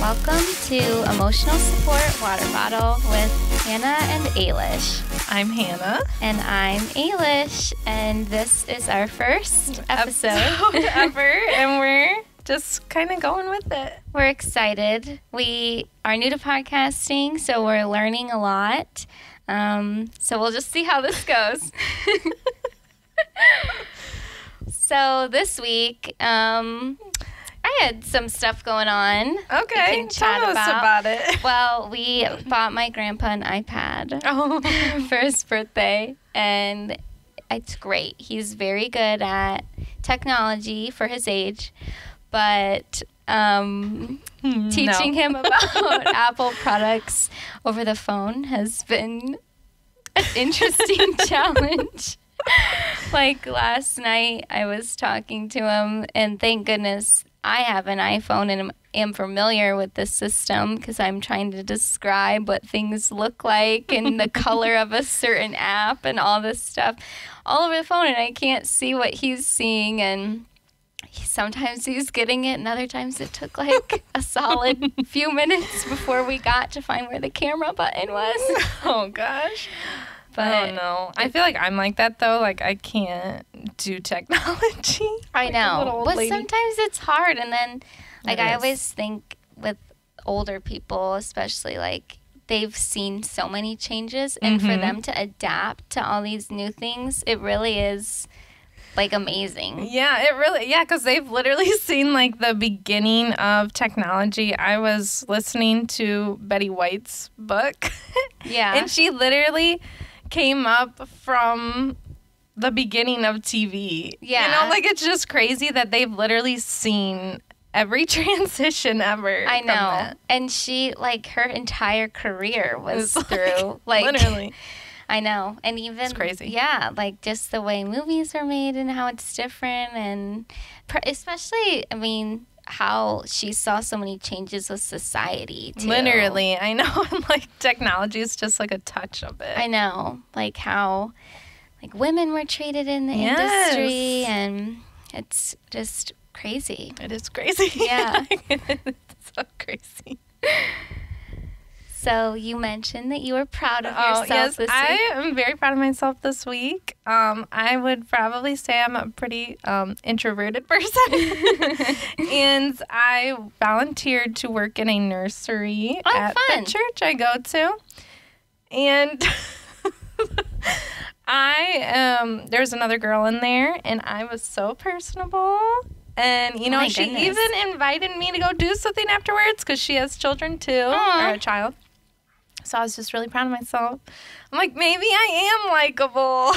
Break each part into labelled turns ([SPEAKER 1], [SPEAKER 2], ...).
[SPEAKER 1] Welcome to Emotional Support Water Bottle with Hannah and Ailish.
[SPEAKER 2] I'm Hannah.
[SPEAKER 1] And I'm Ailish. And this is our first episode
[SPEAKER 2] ever. And we're just kind of going with it.
[SPEAKER 1] We're excited. We are new to podcasting, so we're learning a lot. So we'll just see how this goes. So this week, I had some stuff going on.
[SPEAKER 2] Okay, tell us about it.
[SPEAKER 1] Well, we bought my grandpa an iPad for his birthday, and it's great. He's very good at technology for his age, but teaching him about Apple products over the phone has been an interesting challenge. Like last night, I was talking to him, and thank goodness I have an iPhone and am familiar with the system because I'm trying to describe what things look like and the color of a certain app and all this stuff all over the phone, and I can't see what he's seeing, and sometimes he's getting it, and other times it took like a solid few minutes before we got to find where the camera button was.
[SPEAKER 2] Oh, gosh.
[SPEAKER 1] But
[SPEAKER 2] I don't know. I feel like I'm like that, though. Like, I can't do technology.
[SPEAKER 1] I know. But sometimes it's hard. And then, like, I always think with older people, especially, like, they've seen so many changes. And for them to adapt to all these new things, it really is, like, amazing.
[SPEAKER 2] Yeah, because they've literally seen, like, the beginning of technology. I was listening to Betty White's book.
[SPEAKER 1] Yeah.
[SPEAKER 2] And she literally came up from the beginning of TV.
[SPEAKER 1] Yeah.
[SPEAKER 2] You know, like, it's just crazy that they've literally seen every transition ever.
[SPEAKER 1] I know.
[SPEAKER 2] From that.
[SPEAKER 1] And she, like, her entire career was
[SPEAKER 2] It's
[SPEAKER 1] through, like,
[SPEAKER 2] literally.
[SPEAKER 1] I know. And even,
[SPEAKER 2] it's crazy.
[SPEAKER 1] Yeah, like, just the way movies are made and how it's different. And especially, I mean, how she saw so many changes with society, too.
[SPEAKER 2] Literally, I know. And, like, technology is just, like, a touch of it.
[SPEAKER 1] I know. Like, how, like, women were treated in the industry, and it's just crazy.
[SPEAKER 2] It is crazy.
[SPEAKER 1] Yeah.
[SPEAKER 2] It's so crazy.
[SPEAKER 1] So you mentioned that you were proud of yourself this week.
[SPEAKER 2] I am very proud of myself this week. I would probably say I'm a pretty introverted person. And I volunteered to work in a nursery at the church I go to. And there's another girl in there, and I was so personable. And, you know, she even invited me to go do something afterwards because she has children, too, or a child. So I was just really proud of myself. I'm like, maybe I am likable.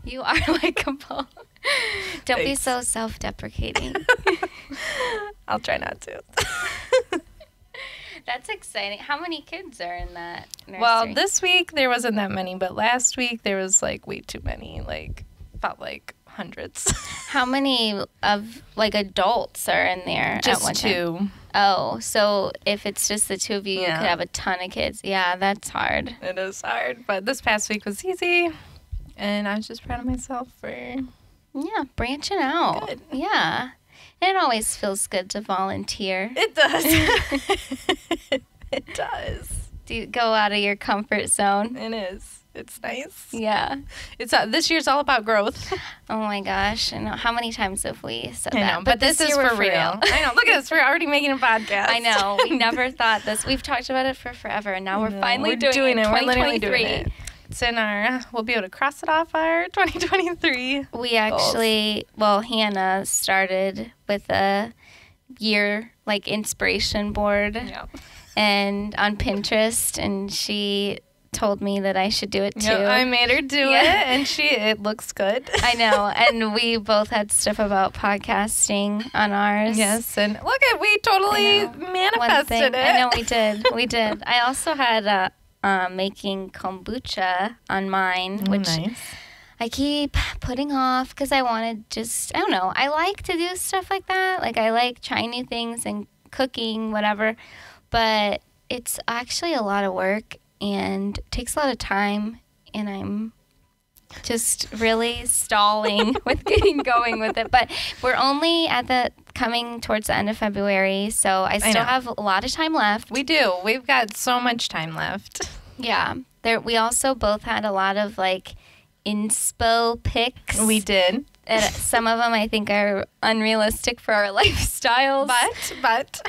[SPEAKER 1] You are likable. Don't be so self-deprecating.
[SPEAKER 2] I'll try not to.
[SPEAKER 1] That's exciting. How many kids are in that nursery?
[SPEAKER 2] Well, this week there wasn't that many, but last week there was, like, way too many. Like, felt like hundreds.
[SPEAKER 1] How many of, like, adults are in there
[SPEAKER 2] just
[SPEAKER 1] at one
[SPEAKER 2] two.
[SPEAKER 1] Time? Oh, so if it's just the two of you, you could have a ton of kids. Yeah, that's hard.
[SPEAKER 2] It is hard, but this past week was easy, and I was just proud of myself for
[SPEAKER 1] branching out.
[SPEAKER 2] Good.
[SPEAKER 1] Yeah. And it always feels good to volunteer.
[SPEAKER 2] It does. It does.
[SPEAKER 1] Do you go out of your comfort zone?
[SPEAKER 2] It is. It's nice.
[SPEAKER 1] Yeah.
[SPEAKER 2] It's this year's all about growth.
[SPEAKER 1] Oh my gosh. I know. How many times have we said
[SPEAKER 2] I know,
[SPEAKER 1] that?
[SPEAKER 2] but this is for real. I know. Look at us. We're already making a podcast.
[SPEAKER 1] I know. We never thought this. We've talked about it for forever, and now we're finally doing it.
[SPEAKER 2] We're literally doing it. It's in we'll be able to cross it off our 2023
[SPEAKER 1] We actually, Hannah started with a year, like, inspiration board and on Pinterest, and she told me that I should do it too.
[SPEAKER 2] I made her do it, and it looks good.
[SPEAKER 1] I know, and we both had stuff about podcasting on ours.
[SPEAKER 2] Yes, and look at we totally manifested it.
[SPEAKER 1] I know we did. I also had making kombucha on mine, which I keep putting off because I want to I don't know. I like to do stuff like that. Like, I like trying new things and cooking, whatever, but it's actually a lot of work and takes a lot of time, and I'm just really stalling with getting going with it. But we're only coming towards the end of February, so I still have a lot of time left.
[SPEAKER 2] We do. We've got so much time left.
[SPEAKER 1] Yeah. We also both had a lot of like inspo pics.
[SPEAKER 2] We did.
[SPEAKER 1] Some of them I think are unrealistic for our lifestyles.
[SPEAKER 2] But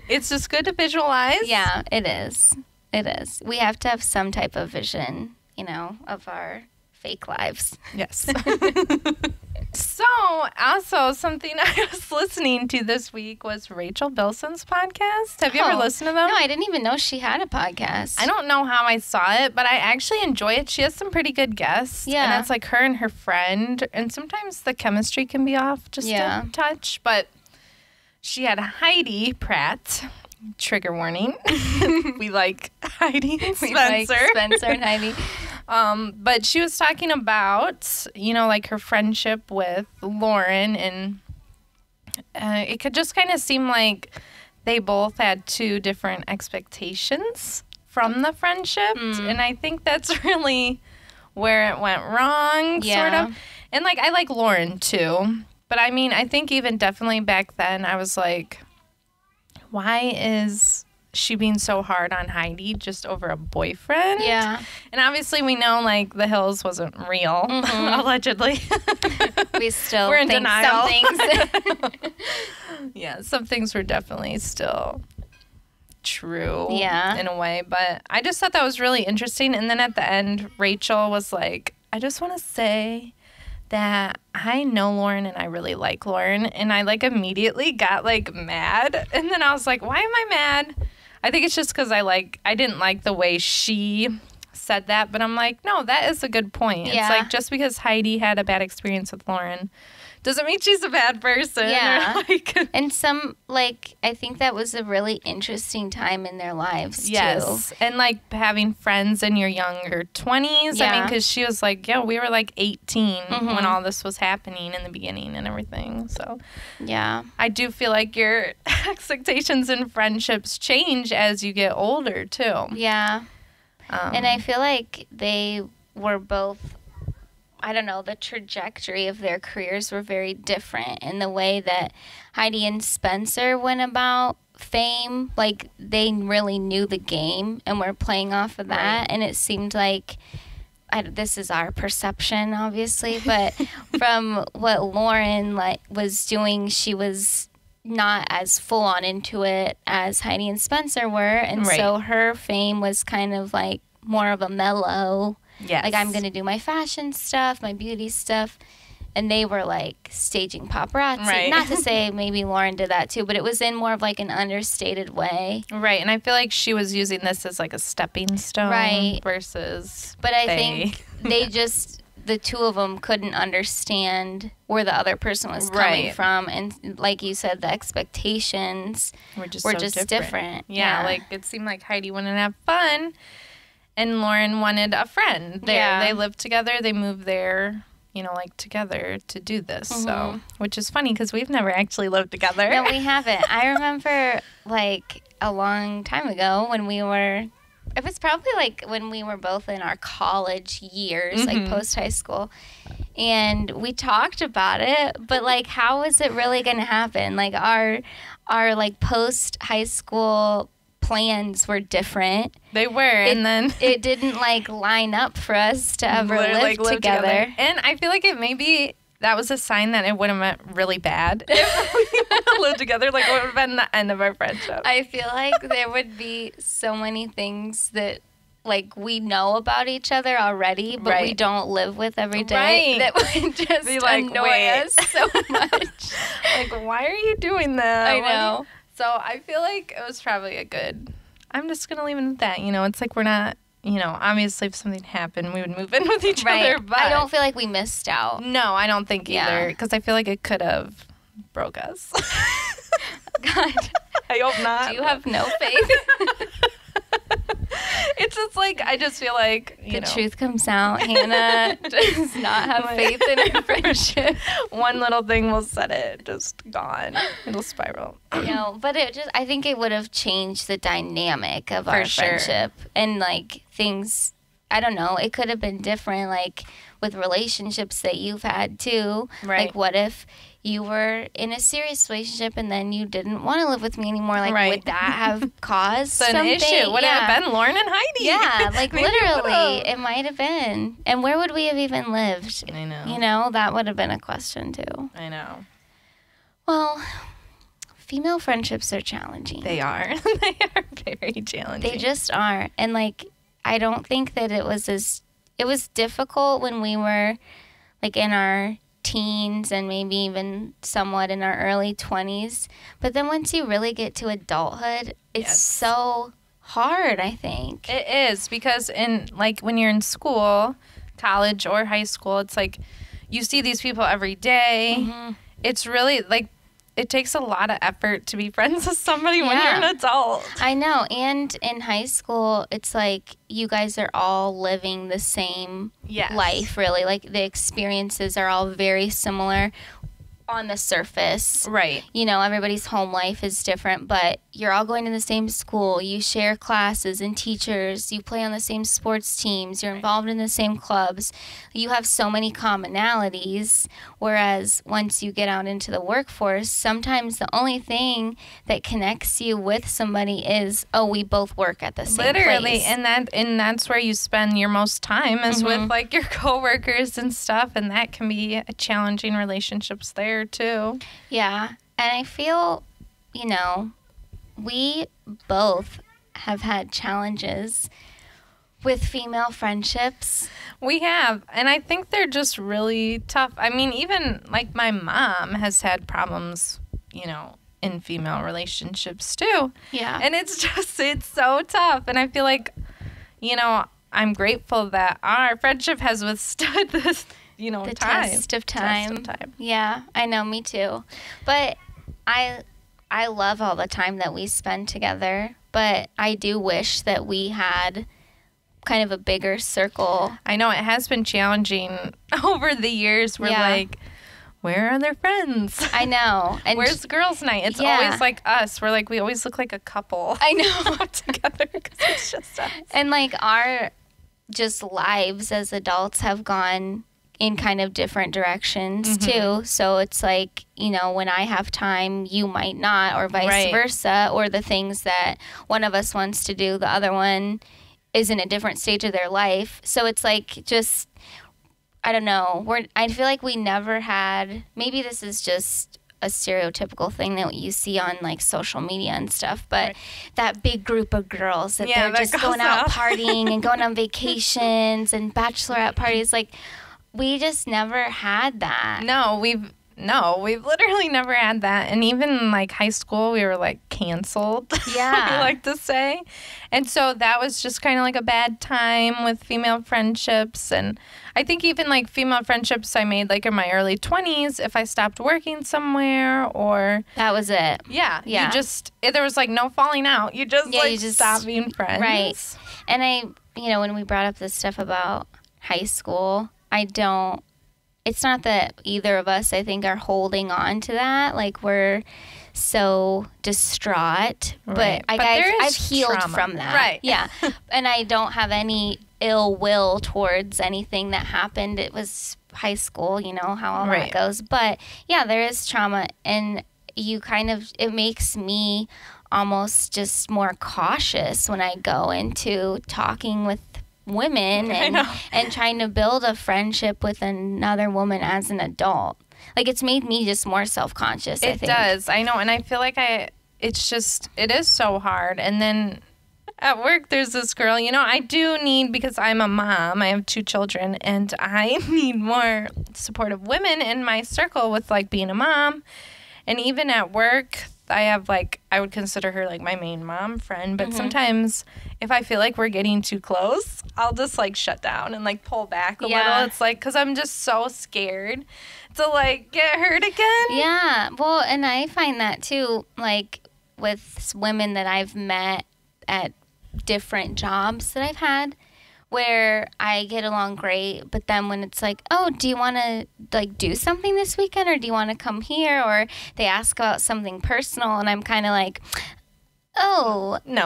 [SPEAKER 2] it's just good to visualize.
[SPEAKER 1] Yeah, it is. It is. We have to have some type of vision, of our fake lives.
[SPEAKER 2] Yes. So, also, something I was listening to this week was Rachel Bilson's podcast. Have you ever listened to them?
[SPEAKER 1] No, I didn't even know she had a podcast.
[SPEAKER 2] I don't know how I saw it, but I actually enjoy it. She has some pretty good guests.
[SPEAKER 1] Yeah.
[SPEAKER 2] And it's like her and her friend. And sometimes the chemistry can be off just a touch. But she had Heidi Pratt. Trigger warning. We like Heidi and Spencer.
[SPEAKER 1] We like Spencer and Heidi.
[SPEAKER 2] But she was talking about, like her friendship with Lauren, and it could just kind of seem like they both had two different expectations from the friendship. And I think that's really where it went wrong, sort of. And, like, I like Lauren, too. But, I mean, I think even definitely back then I was like, why is she being so hard on Heidi just over a boyfriend?
[SPEAKER 1] Yeah.
[SPEAKER 2] And obviously we know, like, the Hills wasn't real, allegedly.
[SPEAKER 1] We still
[SPEAKER 2] We're in
[SPEAKER 1] think
[SPEAKER 2] denial.
[SPEAKER 1] some things.
[SPEAKER 2] Yeah, some things were definitely still true
[SPEAKER 1] in
[SPEAKER 2] a way. But I just thought that was really interesting. And then at the end, Rachel was like, I just want to say that I know Lauren and I really like Lauren, and I like immediately got like mad, and then I was like, why am I mad? I think it's just because I didn't like the way she said that, but I'm like, no, that is a good point. It's like, just because Heidi had a bad experience with Lauren doesn't mean she's a bad person.
[SPEAKER 1] Yeah.
[SPEAKER 2] And
[SPEAKER 1] some, like, I think that was a really interesting time in their lives, too.
[SPEAKER 2] And, like, having friends in your younger 20s.
[SPEAKER 1] Yeah.
[SPEAKER 2] I mean, because she was like, we were, like, 18 when all this was happening in the beginning and everything. So,
[SPEAKER 1] yeah.
[SPEAKER 2] I do feel like your expectations and friendships change as you get older, too.
[SPEAKER 1] Yeah. And I feel like they were both, I don't know, the trajectory of their careers were very different in the way that Heidi and Spencer went about fame. Like, they really knew the game and were playing off of that. Right. And it seemed like, this is our perception, obviously, but from what Lauren was doing, she was not as full on into it as Heidi and Spencer were. And so her fame was kind of like more of a mellow.
[SPEAKER 2] Yes.
[SPEAKER 1] Like, I'm going to do my fashion stuff, my beauty stuff. And they were, like, staging paparazzi.
[SPEAKER 2] Right.
[SPEAKER 1] Not to say maybe Lauren did that, too, but it was in more of, like, an understated way.
[SPEAKER 2] Right. And I feel like she was using this as, like, a stepping stone.
[SPEAKER 1] Right.
[SPEAKER 2] Versus
[SPEAKER 1] But I think they just, the two of them couldn't understand where the other person was coming from. And like you said, the expectations were just different.
[SPEAKER 2] Yeah. Like, it seemed like Heidi wanted to have fun. And Lauren wanted a friend there. Yeah. They lived together. They moved there, like together to do this. So, which is funny because we've never actually lived together.
[SPEAKER 1] No, we haven't. I remember like a long time ago when it was probably like when we were both in our college years, like post high school. And we talked about it, but like, how is it really going to happen? Like our like post high school plans were different.
[SPEAKER 2] They were, and then
[SPEAKER 1] it didn't like line up for us to ever live together.
[SPEAKER 2] And I feel like that was a sign that it would have went really bad if we lived together. Like, it would have been the end of our friendship.
[SPEAKER 1] I feel like there would be so many things that like we know about each other already, but we don't live with every day that would just be like, annoy us so much.
[SPEAKER 2] Like, why are you doing that?
[SPEAKER 1] I know.
[SPEAKER 2] So I feel like it was probably I'm just going to leave it at that. It's like we're not, obviously if something happened, we would move in with each other. But
[SPEAKER 1] I don't feel like we missed out.
[SPEAKER 2] No, I don't think either. Because I feel like it could have broke us.
[SPEAKER 1] God.
[SPEAKER 2] I hope not.
[SPEAKER 1] Do you have no faith?
[SPEAKER 2] It's just like, I just feel like,
[SPEAKER 1] the truth comes out. Hannah does not have faith in her friendship.
[SPEAKER 2] One little thing will set it, just gone. It'll spiral.
[SPEAKER 1] But I think it would have changed the dynamic of our friendship. And like things I don't know, it could have been different, like with relationships that you've had too.
[SPEAKER 2] Right.
[SPEAKER 1] Like, what if you were in a serious relationship and then you didn't want to live with me anymore? Like,
[SPEAKER 2] Right.
[SPEAKER 1] would that have caused something?
[SPEAKER 2] An issue? Would it have been Lauren and Heidi?
[SPEAKER 1] Yeah, like literally, it might have been. And where would we have even lived?
[SPEAKER 2] I know.
[SPEAKER 1] You know, that would have been a question too.
[SPEAKER 2] I know.
[SPEAKER 1] Well, female friendships are challenging.
[SPEAKER 2] They are. They are very challenging.
[SPEAKER 1] They just are. And like, I don't think that it was difficult when we were like in our teens and maybe even somewhat in our early 20s. But then once you really get to adulthood, it's so hard, I think.
[SPEAKER 2] It is, because when you're in school, college or high school, it's like you see these people every day. Mm-hmm. It's really like, it takes a lot of effort to be friends with somebody when you're an adult.
[SPEAKER 1] I know. And in high school, it's like you guys are all living the same life, really. Like the experiences are all very similar on the surface.
[SPEAKER 2] Right.
[SPEAKER 1] You know, everybody's home life is different, but you're all going to the same school. You share classes and teachers. You play on the same sports teams. You're involved in the same clubs. You have so many commonalities, whereas once you get out into the workforce, sometimes the only thing that connects you with somebody is, oh, we both work at the same place.
[SPEAKER 2] And that's where you spend your most time is with like your coworkers and stuff, and that can be a challenging relationships there too.
[SPEAKER 1] Yeah. And I feel, you know, we both have had challenges with female friendships.
[SPEAKER 2] We have. And I think they're just really tough. I mean, even like my mom has had problems, you know, in female relationships too.
[SPEAKER 1] Yeah.
[SPEAKER 2] And it's so tough. And I feel like, you know, I'm grateful that our friendship has withstood this, you know,
[SPEAKER 1] the test of time. Yeah, I know, me too. But I love all the time that we spend together, but I do wish that we had kind of a bigger circle.
[SPEAKER 2] I know, it has been challenging over the years. We're like, where are their friends?
[SPEAKER 1] I know.
[SPEAKER 2] And where's girls' night? It's always like us. We're like, we always look like a couple.
[SPEAKER 1] I know.
[SPEAKER 2] Together, because it's just us.
[SPEAKER 1] And like our just lives as adults have gone in kind of different directions too. So it's like, you know, when I have time, you might not, or vice versa, or the things that one of us wants to do, the other one is in a different stage of their life. So it's like just, I don't know, I feel like we never had, maybe this is just a stereotypical thing that you see on like social media and stuff, but that big group of girls that they're just going out partying and going on vacations and bachelorette parties, like, we just never had that.
[SPEAKER 2] No, we've literally never had that. And even like high school, we were like canceled.
[SPEAKER 1] Yeah.
[SPEAKER 2] we like to say. And so that was just kind of like a bad time with female friendships. And I think even like female friendships I made like in my early 20s, if I stopped working somewhere or...
[SPEAKER 1] That was it.
[SPEAKER 2] Yeah. You just, there was like no falling out. You just you just stop being friends.
[SPEAKER 1] Right. And you know, when we brought up this stuff about high school, it's not that either of us, I think, are holding on to that. Like, we're so distraught. But I've healed from that.
[SPEAKER 2] Right.
[SPEAKER 1] Yeah. And I don't have any ill will towards anything that happened. It was high school, you know, how all that goes. But, yeah, there is trauma. And it makes me almost just more cautious when I go into talking with women and trying to build a friendship with another woman as an adult. Like, it's made me just more self-conscious, I think.
[SPEAKER 2] It does. I know. And I feel like it is so hard. And then at work, there's this girl, you know, I do need, because I'm a mom, I have 2 children, and I need more supportive women in my circle with, like, being a mom. And even at work, I have, like, I would consider her, like, my main mom friend. But sometimes if I feel like we're getting too close, I'll just, like, shut down and, like, pull back a little. It's, like, because I'm just so scared to, like, get hurt again.
[SPEAKER 1] Yeah. Well, and I find that, too, like, with women that I've met at different jobs that I've had, where I get along great, but then when it's like, oh, do you want to like do something this weekend, or do you want to come here, or they ask about something personal, and I'm kind of like, oh,
[SPEAKER 2] no,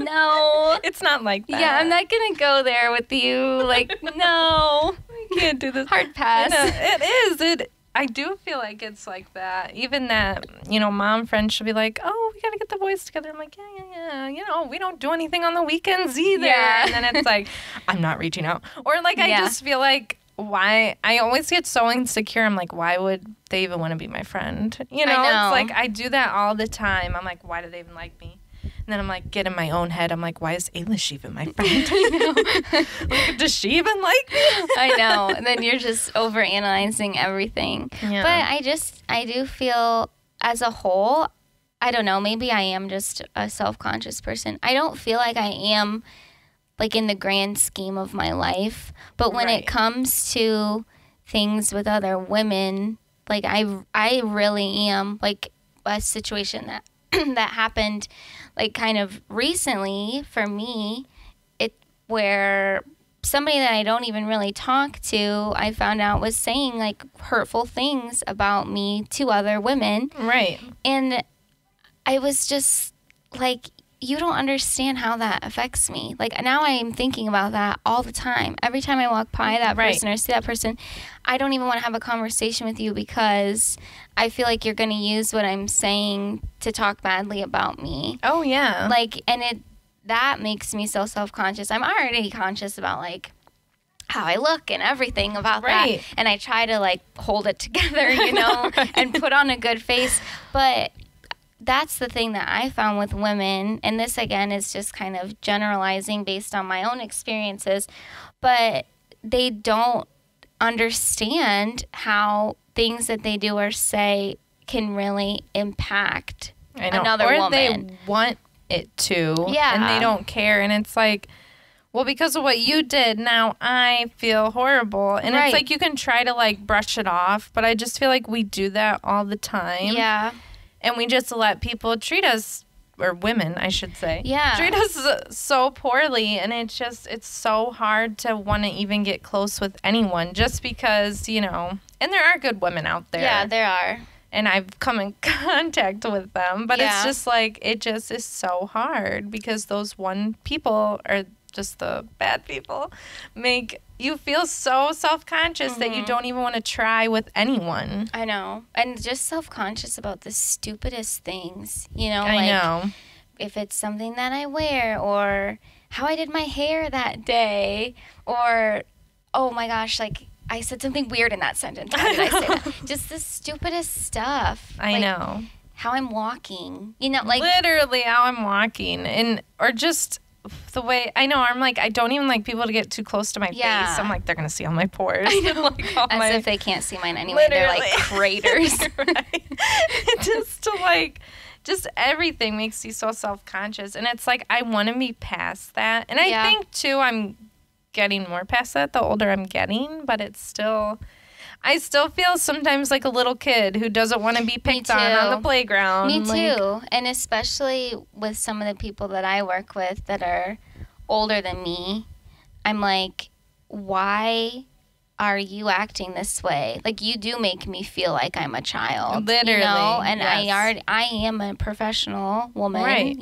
[SPEAKER 1] No.
[SPEAKER 2] It's not like that.
[SPEAKER 1] Yeah, I'm not going to go there with you. Like, no.
[SPEAKER 2] I can't do this.
[SPEAKER 1] Hard pass.
[SPEAKER 2] It is. I do feel like it's like that. Even that, mom friends should be like, oh, we got to get the boys together. I'm like, yeah. We don't do anything on the weekends either.
[SPEAKER 1] Yeah.
[SPEAKER 2] And then it's like, I'm not reaching out. Or like, I just feel like, why? I always get so insecure. I'm like, why would they even want to be my friend?
[SPEAKER 1] I know.
[SPEAKER 2] It's like, I do that all the time. I'm like, why do they even like me? And then I'm like, get in my own head. I'm like, why is Ailish even my friend? I know. Like, does she even like me?
[SPEAKER 1] I know. And then you're just overanalyzing everything.
[SPEAKER 2] Yeah.
[SPEAKER 1] But I do feel as a whole, I don't know, maybe I am just a self-conscious person. I don't feel like I am, like, in the grand scheme of my life. But when it comes to things with other women, like, I really am, like, a situation that that happened, like, kind of recently for me, where somebody that I don't even really talk to, I found out was saying, like, hurtful things about me to other women.
[SPEAKER 2] Right.
[SPEAKER 1] And I was just like, you don't understand how that affects me. Like, now I am thinking about that all the time. Every time I walk by that person or see that person, I don't even want to have a conversation with you because I feel like you're going to use what I'm saying to talk badly about me.
[SPEAKER 2] Oh, yeah.
[SPEAKER 1] Like, and that makes me so self-conscious. I'm already conscious about, like, how I look and everything about that. And I try to, like, hold it together, and put on a good face. But that's the thing that I found with women, and this, again, is just kind of generalizing based on my own experiences, but they don't understand how things that they do or say can really impact another woman.
[SPEAKER 2] Or they want it to, and they don't care, and it's like, well, because of what you did, now I feel horrible. And it's like, you can try to, like, brush it off, but I just feel like we do that all the time.
[SPEAKER 1] Yeah.
[SPEAKER 2] And we just let people treat us, or women, I should say, treat us so poorly. And it's so hard to want to even get close with anyone just because, and there are good women out there.
[SPEAKER 1] Yeah, there are.
[SPEAKER 2] And I've come in contact with them. But it's just like, it just is so hard because those people are just the bad people make you feel so self-conscious that you don't even want to try with anyone.
[SPEAKER 1] I know. And just self-conscious about the stupidest things,
[SPEAKER 2] I know.
[SPEAKER 1] If it's something that I wear or how I did my hair that day or, oh my gosh, like, I said something weird in that sentence. Why did I say that? Just the stupidest stuff.
[SPEAKER 2] I know.
[SPEAKER 1] How I'm walking, like.
[SPEAKER 2] Literally how I'm walking. Or just the way, I know, I'm like, I don't even like people to get too close to my face. I'm like, they're going to see all my pores.
[SPEAKER 1] I know. Like, if they can't see mine anyway. Literally. They're like craters.
[SPEAKER 2] Just everything makes you so self-conscious. And it's like, I want to be past that. And I think, too, I'm getting more past that the older I'm getting. But it's still, I still feel sometimes like a little kid who doesn't want to be picked on the playground.
[SPEAKER 1] Me too. And especially with some of the people that I work with that are older than me, I'm like, why are you acting this way? Like, you do make me feel like I'm a child.
[SPEAKER 2] Literally.
[SPEAKER 1] And I am a professional woman.
[SPEAKER 2] Right.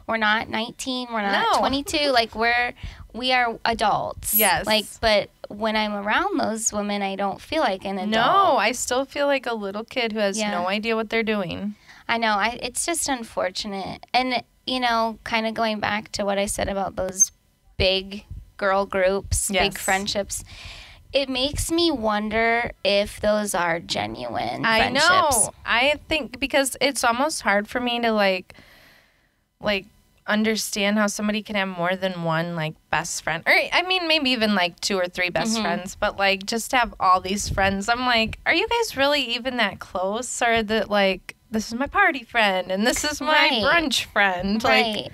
[SPEAKER 1] We're not 19, we're not 22. Like, we are adults.
[SPEAKER 2] Yes.
[SPEAKER 1] Like, but when I'm around those women, I don't feel like an adult.
[SPEAKER 2] No, I still feel like a little kid who has no idea what they're doing.
[SPEAKER 1] I know. It's just unfortunate. And, kind of going back to what I said about those big girl groups, big friendships, it makes me wonder if those are genuine friendships.
[SPEAKER 2] I know. I think because it's almost hard for me to, like understand how somebody can have more than one, like, best friend. Or, I mean, maybe even, like, 2 or 3 best friends. But, like, just to have all these friends, I'm like, are you guys really even that close? Or that, like, this is my party friend and this is my brunch friend.
[SPEAKER 1] Right.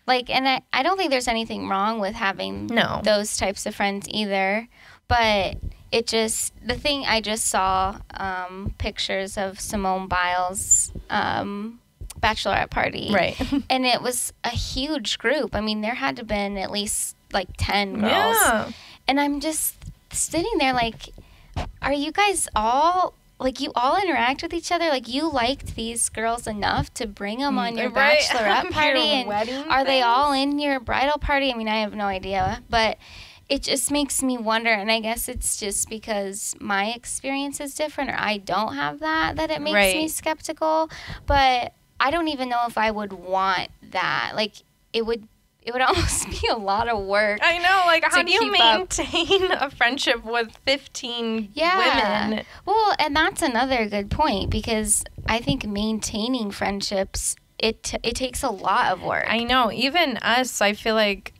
[SPEAKER 1] Like, and I don't think there's anything wrong with having those types of friends either. But it just, the thing, I just saw pictures of Simone Biles' bachelorette party. Right. And it was a huge group. I mean, there had to have been at least like 10 girls. Yeah. And I'm just sitting there like, are you guys all like, you all interact with each other. Like, you liked these girls enough to bring them on your bachelorette party. And are they all in your bridal party? I mean, I have no idea. But it just makes me wonder. And I guess it's just because my experience is different, or I don't have that it makes me skeptical. But I don't even know if I would want that. Like, it would almost be a lot of work.
[SPEAKER 2] I know. Like, how do you maintain a friendship with 15 women?
[SPEAKER 1] Well, and that's another good point, because I think maintaining friendships, it takes a lot of work.
[SPEAKER 2] I know. Even us, I feel like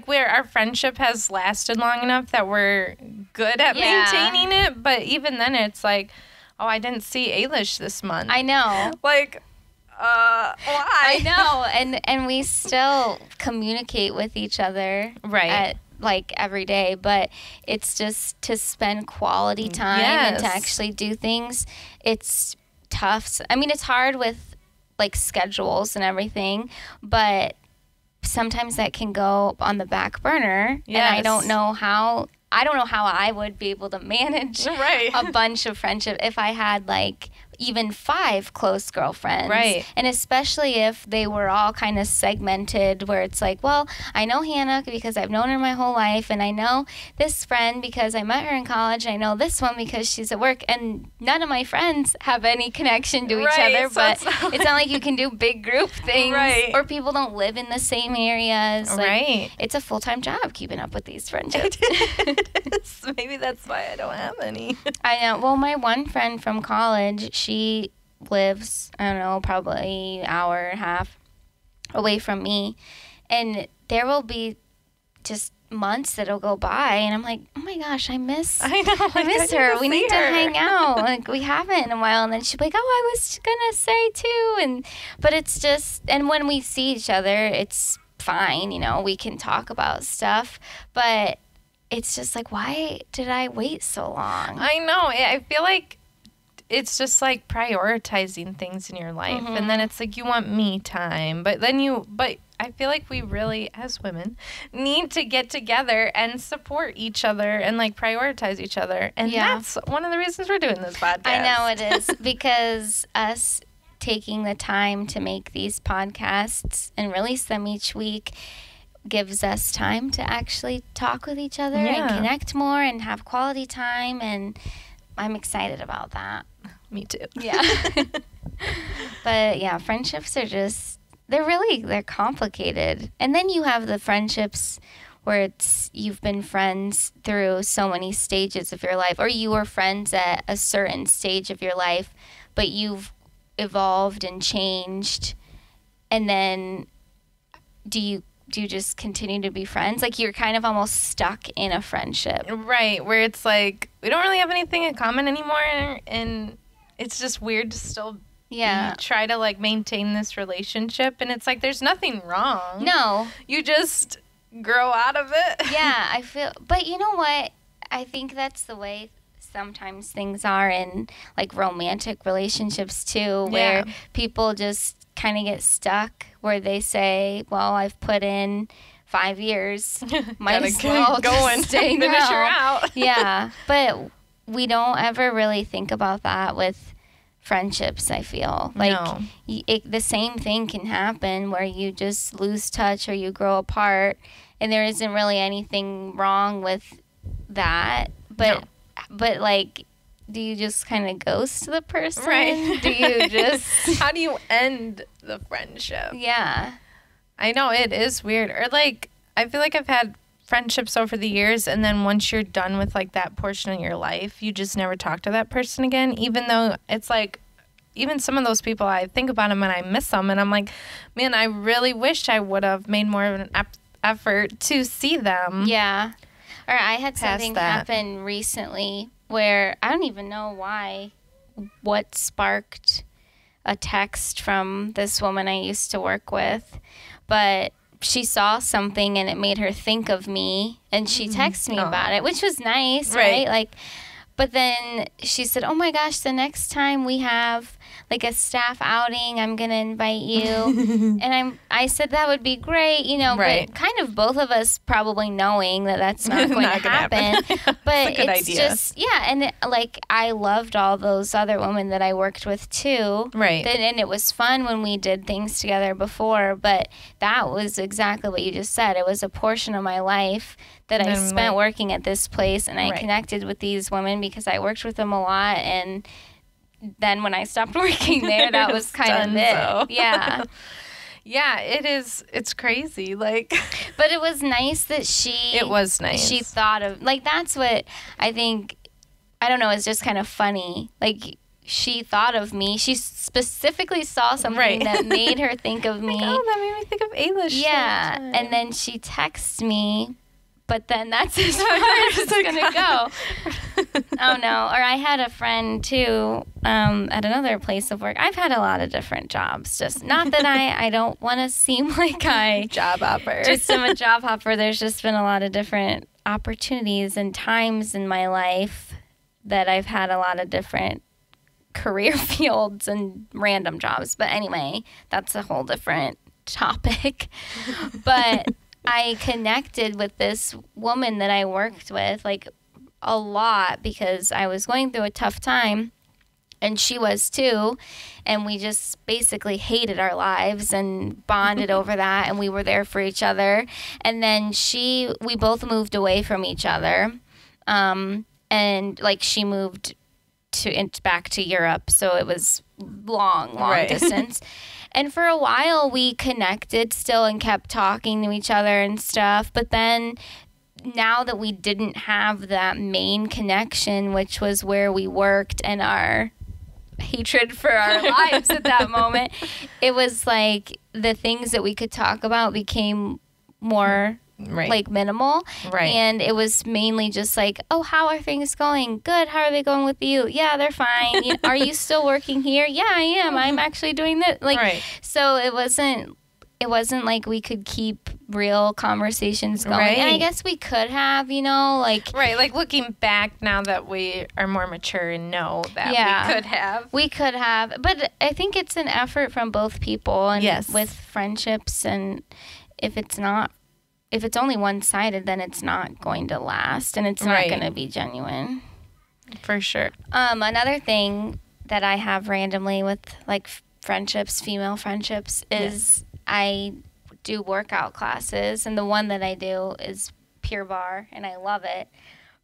[SPEAKER 2] where our friendship has lasted long enough that we're good at maintaining it. But even then, it's like, oh, I didn't see Ailish this month.
[SPEAKER 1] I know.
[SPEAKER 2] Like, why?
[SPEAKER 1] I know, and we still communicate with each other, at, like, every day, but it's just to spend quality time and to actually do things. It's tough. I mean, it's hard with, like, schedules and everything, but sometimes that can go on the back burner, and I don't know how I would be able to manage a bunch of friendship if I had, like, even 5 close girlfriends.
[SPEAKER 2] Right.
[SPEAKER 1] And especially if they were all kind of segmented, where it's like, well, I know Hannah because I've known her my whole life, and I know this friend because I met her in college, and I know this one because she's at work, and none of my friends have any connection to each other, so but it's not like you can do big group things, or people don't live in the same areas. Like, it's a full-time job keeping up with these friendships.
[SPEAKER 2] Maybe that's why I don't have any.
[SPEAKER 1] I know. Well, my one friend from college, she lives, I don't know, probably an hour and a half away from me. And there will be just months that'll go by, and I'm like, oh my gosh, I miss her. We need to hang out. Like, we haven't in a while. And then she'll be like, oh, I was gonna say too. But it's just, and when we see each other, it's fine, you know, we can talk about stuff. But it's just like, why did I wait so long?
[SPEAKER 2] I know. I feel like it's just like prioritizing things in your life. And then it's like, you want me time. But I feel like we really, as women, need to get together and support each other and, like, prioritize each other. And that's one of the reasons we're doing this podcast.
[SPEAKER 1] I know it is, because us taking the time to make these podcasts and release them each week gives us time to actually talk with each other and connect more and have quality time, and I'm excited about that.
[SPEAKER 2] Me too.
[SPEAKER 1] Yeah. But yeah, friendships are just, they're complicated. And then you have the friendships where you've been friends through so many stages of your life, or you were friends at a certain stage of your life, but you've evolved and changed, and then do you just continue to be friends? Like, you're kind of almost stuck in a friendship.
[SPEAKER 2] Right, where it's like, we don't really have anything in common anymore, and it's just weird to still try to, like, maintain this relationship. And it's like, there's nothing wrong.
[SPEAKER 1] No.
[SPEAKER 2] You just grow out of it.
[SPEAKER 1] Yeah, I feel, but you know what? I think that's the way sometimes things are in, like, romantic relationships too, where people just kind of get stuck, where they say, well, I've put in 5 years, might as well just stay
[SPEAKER 2] finish her out.
[SPEAKER 1] Yeah, but we don't ever really think about that with friendships, I feel. Like, the same thing can happen where you just lose touch or you grow apart, and there isn't really anything wrong with that. But like, do you just kind of ghost the person?
[SPEAKER 2] Right.
[SPEAKER 1] Do you just...
[SPEAKER 2] How do you end the friendship?
[SPEAKER 1] Yeah.
[SPEAKER 2] I know, it is weird. Or, like, I feel like I've had friendships over the years, and then once you're done with, like, that portion of your life, you just never talk to that person again, even though it's like, even some of those people, I think about them and I miss them, and I'm like, man, I really wish I would have made more of an effort to see them.
[SPEAKER 1] Yeah. Or I had something happen recently where I don't even know what sparked a text from this woman I used to work with, but she saw something and it made her think of me, and she texted me about it, which was nice, right? Like, but then she said, oh my gosh, the next time we have like a staff outing, I'm going to invite you. And I said that would be great, you know, but kind of both of us probably knowing that that's not going to happen. But
[SPEAKER 2] it's a good
[SPEAKER 1] it's
[SPEAKER 2] idea.
[SPEAKER 1] just, and like I loved all those other women that I worked with too.
[SPEAKER 2] Right.
[SPEAKER 1] And it was fun when we did things together before, but that was exactly what you just said. It was a portion of my life that I spent working at this place, and I connected with these women because I worked with them a lot, and then when I stopped working there, that was kind of it. Yeah.
[SPEAKER 2] Yeah, it is. It's crazy. Like,
[SPEAKER 1] but it was nice that
[SPEAKER 2] It was nice.
[SPEAKER 1] She thought of, like, that's what I think, I don't know, it's just kind of funny. Like, she thought of me. She specifically saw something that made her think of me.
[SPEAKER 2] Like, oh, that made me think of Ailish.
[SPEAKER 1] Yeah, and then she texts me, but then that's as far as it's going to go. Oh, no. Or I had a friend, too, at another place of work. I've had a lot of different jobs. Just not that I don't want to seem like
[SPEAKER 2] job hopper.
[SPEAKER 1] Just am a job hopper. There's just been a lot of different opportunities and times in my life that I've had a lot of different career fields and random jobs. But anyway, that's a whole different topic. But I connected with this woman that I worked with like a lot because I was going through a tough time, and she was too, and we just basically hated our lives and bonded over that, and we were there for each other. And then we both moved away from each other, and like she moved back to Europe, so it was long distance. And for a while, we connected still and kept talking to each other and stuff. But then now that we didn't have that main connection, which was where we worked and our hatred for our lives at that moment, it was like the things that we could talk about became more like minimal. And it was mainly just like, oh, how are things going? Good. How are they going with you? Yeah, they're fine. Are you still working here? Yeah, I am. I'm actually doing this. Like, so it wasn't like we could keep real conversations going. And I guess we could have, you know, like.
[SPEAKER 2] Like looking back now that we are more mature and know that we could have.
[SPEAKER 1] We could have. But I think it's an effort from both people and with friendships. And if it's only one-sided, then it's not going to last, and it's not going to be genuine.
[SPEAKER 2] For sure.
[SPEAKER 1] Another thing that I have randomly with, like, friendships, female friendships, is I do workout classes, and the one that I do is Pure Barre, and I love it.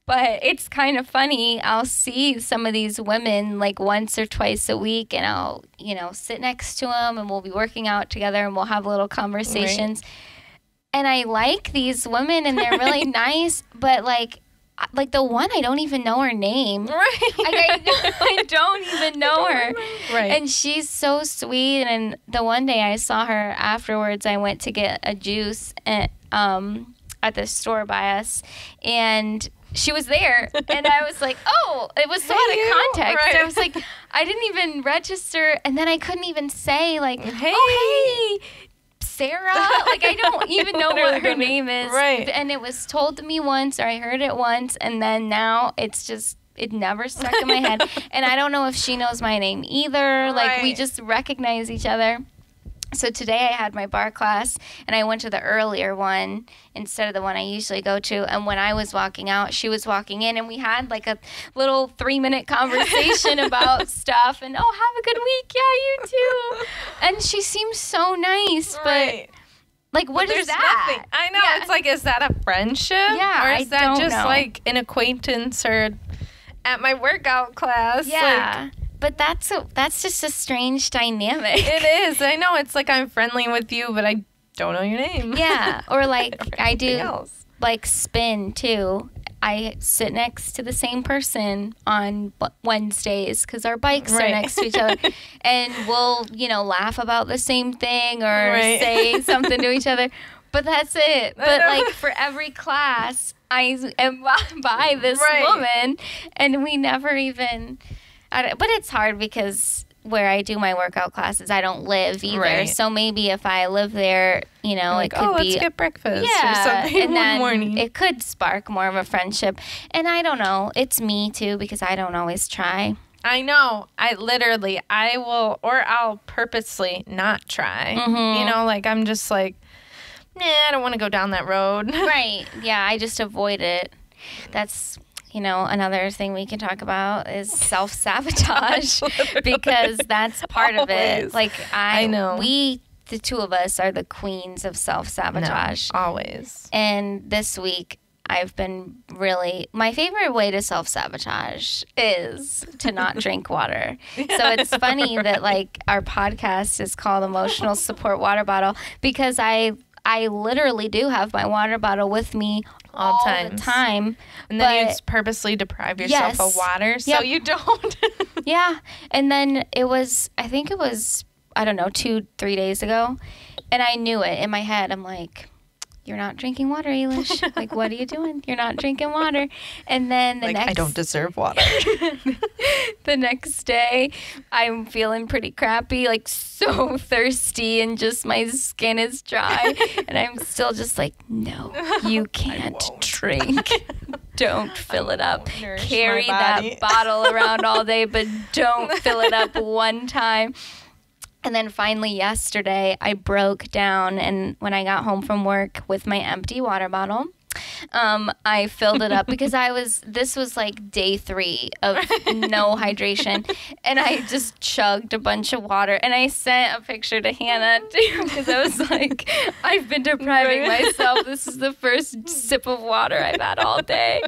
[SPEAKER 1] But it's kind of funny. I'll see some of these women, like, once or twice a week, and I'll, you know, sit next to them, and we'll be working out together, and we'll have little conversations. And I like these women, and they're really nice, but, like the one, I don't even know her name. Like, I don't even know her. And she's so sweet. And the one day I saw her afterwards, I went to get a juice at the store by us, and she was there, and I was like, oh, it was so out of context. I was like, I didn't even register, and then I couldn't even say, like, oh, hey, Sarah. Like, I don't even know what her name is. And it was told to me once, or I heard it once, and then now it's just, it never stuck in my head. And I don't know if she knows my name either. Like, we just recognize each other. So today I had my bar class, and I went to the earlier one instead of the one I usually go to. And when I was walking out, she was walking in, and we had like a little 3-minute conversation about stuff. And, oh, have a good week. Yeah, you too. And she seems so nice, but like, what is that?
[SPEAKER 2] Nothing. I know. It's like, is that a friendship? Or is that just like an acquaintance or at my workout class?
[SPEAKER 1] Yeah. Like, but that's just a strange dynamic.
[SPEAKER 2] It is. I know. It's like, I'm friendly with you, but I don't know your name.
[SPEAKER 1] Yeah. Or like I do like spin too. I sit next to the same person on Wednesdays because our bikes are next to each other. And we'll, you know, laugh about the same thing or say something to each other. But that's it. But like, for every class, I am by this woman, and we never even... But it's hard because where I do my workout classes, I don't live either. So maybe if I live there, you know, like, it could be...
[SPEAKER 2] let's get breakfast or something
[SPEAKER 1] and
[SPEAKER 2] one morning.
[SPEAKER 1] It could spark more of a friendship. And I don't know. It's me, too, because I don't always try.
[SPEAKER 2] I know. I will, or I'll purposely not try. Like I'm just like, nah, I don't want to go down that road.
[SPEAKER 1] Right. Yeah, I just avoid it. That's, another thing we can talk about is self-sabotage because that's part of it. Like
[SPEAKER 2] I know.
[SPEAKER 1] The two of us are the queens of self-sabotage.
[SPEAKER 2] No, always.
[SPEAKER 1] And this week I've been my favorite way to self-sabotage is to not drink water. So it's funny that like our podcast is called Emotional Support Water Bottle because I literally do have my water bottle with me all the time.
[SPEAKER 2] And then you purposely deprive yourself of water so you don't.
[SPEAKER 1] Yeah. And then I think it was, I don't know, 2-3 days ago. And I knew it in my head. I'm like, you're not drinking water, Elish. Like, what are you doing? You're not drinking water. And then
[SPEAKER 2] I don't deserve water.
[SPEAKER 1] The next day, I'm feeling pretty crappy, like so thirsty, and just my skin is dry. And I'm still just like, no, you can't drink. Don't fill it up. Carry that bottle around all day, but don't fill it up one time. And then finally yesterday, I broke down, and when I got home from work with my empty water bottle, I filled it up because this was like day 3 of no hydration, and I just chugged a bunch of water, and I sent a picture to Hannah too because I was like, I've been depriving myself. This is the first sip of water I've had all day.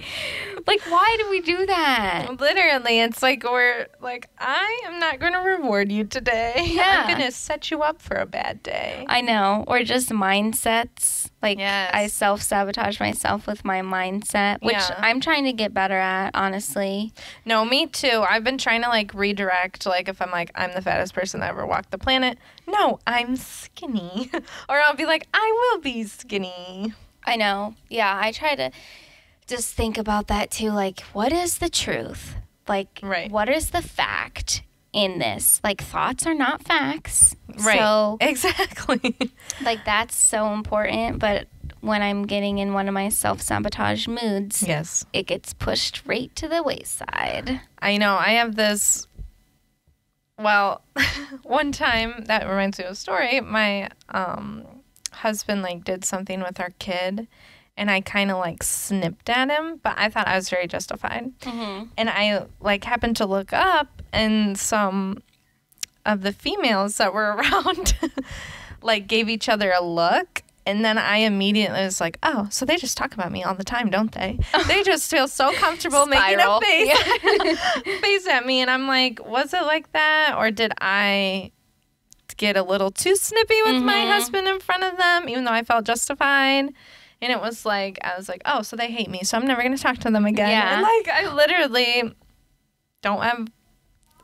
[SPEAKER 1] Like, why do we do that?
[SPEAKER 2] Literally, it's like we're like, I am not going to reward you today. Yeah. I'm going to set you up for a bad day.
[SPEAKER 1] I know. Or just mindsets. Like, I self-sabotage myself with my mindset, which I'm trying to get better at, honestly.
[SPEAKER 2] No, me too. I've been trying to, like, redirect, like, if I'm like, I'm the fattest person that ever walked the planet. No, I'm skinny. Or I'll be like, I will be skinny.
[SPEAKER 1] I know. Yeah, I try to just think about that, too. Like, what is the truth? Like, what is the fact in this? Like, thoughts are not facts.
[SPEAKER 2] Right.
[SPEAKER 1] So,
[SPEAKER 2] exactly.
[SPEAKER 1] Like, that's so important. But when I'm getting in one of my self-sabotage moods, it gets pushed right to the wayside.
[SPEAKER 2] I know. I have this, well, one time, that reminds me of a story. My husband, like, did something with our kid, and I kind of, like, snipped at him, but I thought I was very justified. Mm-hmm. And I, like, happened to look up, and some of the females that were around, like, gave each other a look. And then I immediately was like, oh, so they just talk about me all the time, don't they? They just feel so comfortable making a face at me. And I'm like, was it like that? Or did I get a little too snippy with my husband in front of them, even though I felt justified? And it was like, I was like, oh, so they hate me, so I'm never going to talk to them again. Yeah. And, like, I literally don't have,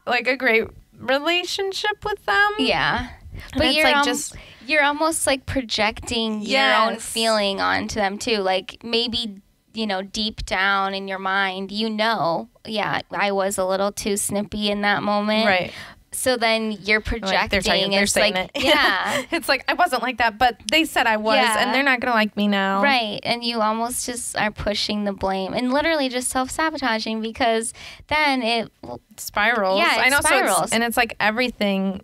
[SPEAKER 2] like, a great relationship with them.
[SPEAKER 1] Yeah.
[SPEAKER 2] But it's like
[SPEAKER 1] you're almost like projecting your own feeling onto them too. Like maybe, deep down in your mind, I was a little too snippy in that moment. Right. So then you're projecting.
[SPEAKER 2] They're saying it.
[SPEAKER 1] Yeah.
[SPEAKER 2] It's like, I wasn't like that, but they said I was, and they're not going to like me now.
[SPEAKER 1] Right. And you almost just are pushing the blame and literally just self-sabotaging because then it
[SPEAKER 2] spirals.
[SPEAKER 1] Yeah, it spirals.
[SPEAKER 2] And it's like everything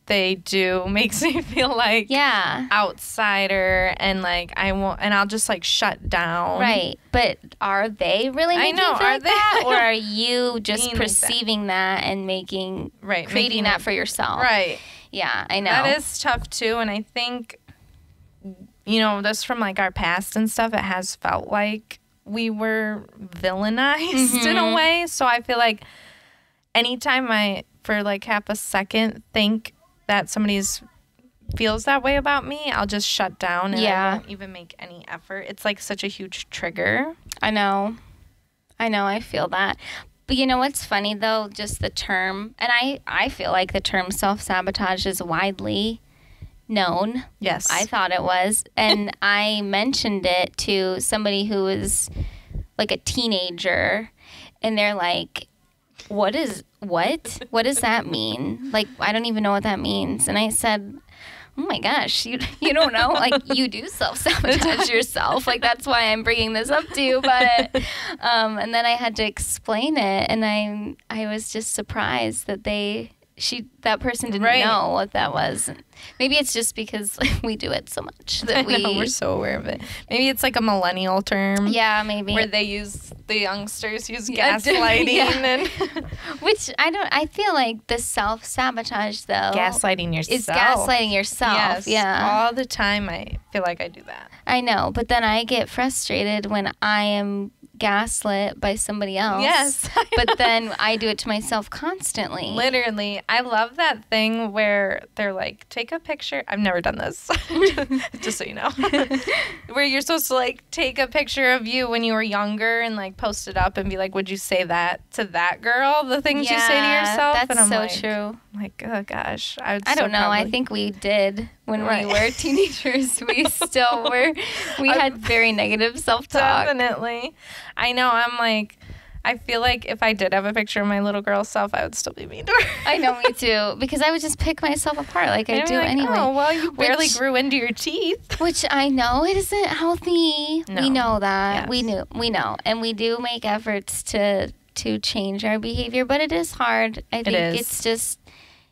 [SPEAKER 2] they do makes me feel like outsider, and like I'll just like shut down.
[SPEAKER 1] Right. But are they really making you feel like that? Or are you just perceiving that and creating that for yourself?
[SPEAKER 2] Right.
[SPEAKER 1] Yeah, I know.
[SPEAKER 2] That is tough too, and I think this from like our past and stuff, it has felt like we were villainized in a way. So I feel like anytime I for like half a second think that somebody feels that way about me, I'll just shut down and I won't even make any effort. It's like such a huge trigger.
[SPEAKER 1] I know, I feel that. But you know what's funny though? Just the term, and I feel like the term self-sabotage is widely known.
[SPEAKER 2] Yes.
[SPEAKER 1] I thought it was. And I mentioned it to somebody who was like a teenager, and they're like, what does that mean? Like, I don't even know what that means. And I said, oh my gosh, you don't know? Like, you do self-sabotage yourself. Like, that's why I'm bringing this up to you about it. And then I had to explain it, and I was just surprised that that person didn't know what that was. Maybe it's just because we do it so much that
[SPEAKER 2] we're so aware of it. Maybe it's like a millennial term.
[SPEAKER 1] Yeah, maybe.
[SPEAKER 2] Where the youngsters use gaslighting. And
[SPEAKER 1] which I feel like the self-sabotage, though.
[SPEAKER 2] Gaslighting yourself.
[SPEAKER 1] Is gaslighting yourself.
[SPEAKER 2] Yes,
[SPEAKER 1] yeah.
[SPEAKER 2] All the time I feel like I do that.
[SPEAKER 1] I know, but then I get frustrated when I am gaslit by somebody else.
[SPEAKER 2] Yes.
[SPEAKER 1] But then I do it to myself constantly.
[SPEAKER 2] Literally. I love that thing where they're like, take a picture. I've never done this. Just so you know. Where you're supposed to like take a picture of you when you were younger and like post it up and be like, would you say that to that girl? The things you say to yourself?
[SPEAKER 1] That's
[SPEAKER 2] and I'm
[SPEAKER 1] so
[SPEAKER 2] like,
[SPEAKER 1] true.
[SPEAKER 2] Like, oh gosh. I
[SPEAKER 1] don't know. I think we did when we were teenagers. We still were. We had very negative self-talk.
[SPEAKER 2] Definitely. I know. I'm like, I feel like if I did have a picture of my little girl self, I would still be mean to her.
[SPEAKER 1] I know, me too. Because I would just pick myself apart like I do anyway.
[SPEAKER 2] Oh, well, you barely grew into your teeth.
[SPEAKER 1] Which I know it isn't healthy. No. We know that. Yes. We know. And we do make efforts to change our behavior, but it is hard. I think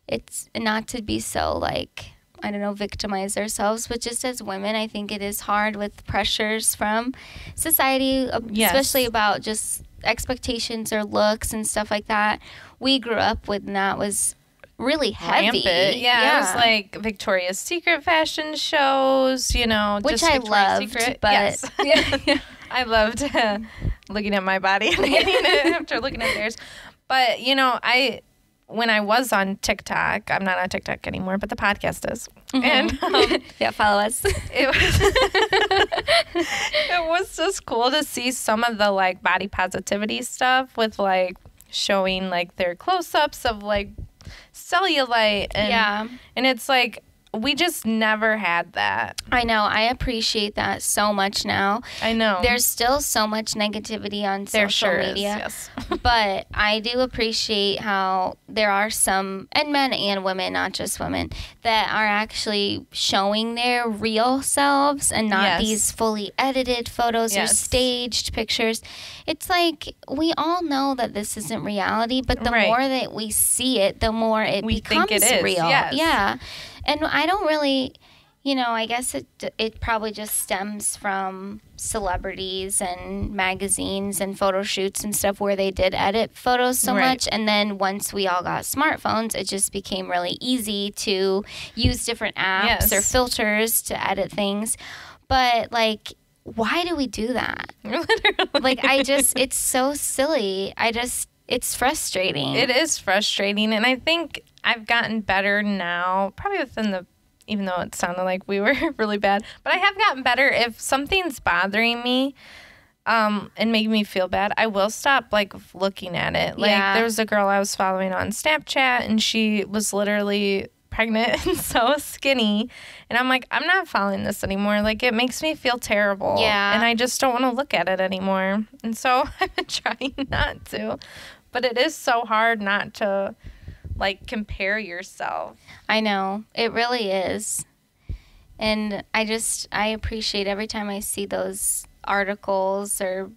[SPEAKER 1] it's not to be so like, I don't know, victimize ourselves, but just as women, I think it is hard with pressures from society, especially about just expectations or looks and stuff like that. We grew up with, and that was really heavy.
[SPEAKER 2] Rampant. Yeah, it was like Victoria's Secret fashion shows, which
[SPEAKER 1] just I loved.
[SPEAKER 2] Secret.
[SPEAKER 1] But
[SPEAKER 2] yes. I loved looking at my body and hating it after looking at theirs. But when I was on TikTok, I'm not on TikTok anymore, but the podcast is.
[SPEAKER 1] Mm-hmm. And follow us.
[SPEAKER 2] It was just cool to see some of the like body positivity stuff with like showing like their close-ups of like cellulite and it's like we just never had that.
[SPEAKER 1] I know. I appreciate that so much now.
[SPEAKER 2] I know.
[SPEAKER 1] There's still so much negativity on social media.
[SPEAKER 2] Yes.
[SPEAKER 1] But I do appreciate how there are some, and men and women, not just women, that are actually showing their real selves and not these fully edited photos or staged pictures. It's like we all know that this isn't reality, but the more that we see it, the more it becomes real.
[SPEAKER 2] Yes.
[SPEAKER 1] Yeah. And I don't really, I guess it probably just stems from celebrities and magazines and photo shoots and stuff where they did edit photos so much. And then once we all got smartphones, it just became really easy to use different apps or filters to edit things. But, like, why do we do that?
[SPEAKER 2] Literally.
[SPEAKER 1] Like, it's so silly. It's frustrating.
[SPEAKER 2] It is frustrating. And I think I've gotten better now, probably even though it sounded like we were really bad, but I have gotten better. If something's bothering me and making me feel bad, I will stop, like, looking at it. Like, there was a girl I was following on Snapchat, and she was literally pregnant and so skinny. And I'm like, I'm not following this anymore. Like, it makes me feel terrible.
[SPEAKER 1] Yeah.
[SPEAKER 2] And I just don't want to look at it anymore. And so I've been trying not to. But it is so hard not to, like, compare yourself.
[SPEAKER 1] I know. It really is. And I appreciate every time I see those articles or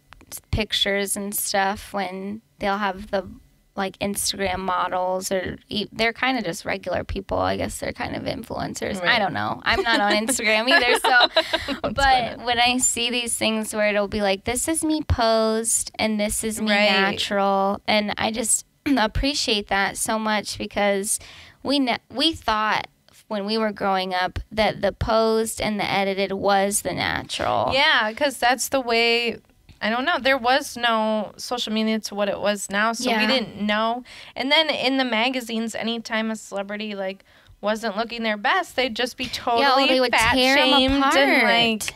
[SPEAKER 1] pictures and stuff when they'll have the, like, Instagram models, or they're kind of just regular people. I guess they're kind of influencers. Right. I don't know. I'm not on Instagram either. So, but when I see these things where it'll be like, this is me posed and this is me natural, and I just appreciate that so much, because we thought when we were growing up that the posed and the edited was the natural.
[SPEAKER 2] Yeah, because that's the way. I don't know. There was no social media to what it was now, so we didn't know. And then in the magazines, anytime a celebrity, like, wasn't looking their best, they'd just be totally fat-shamed and, like,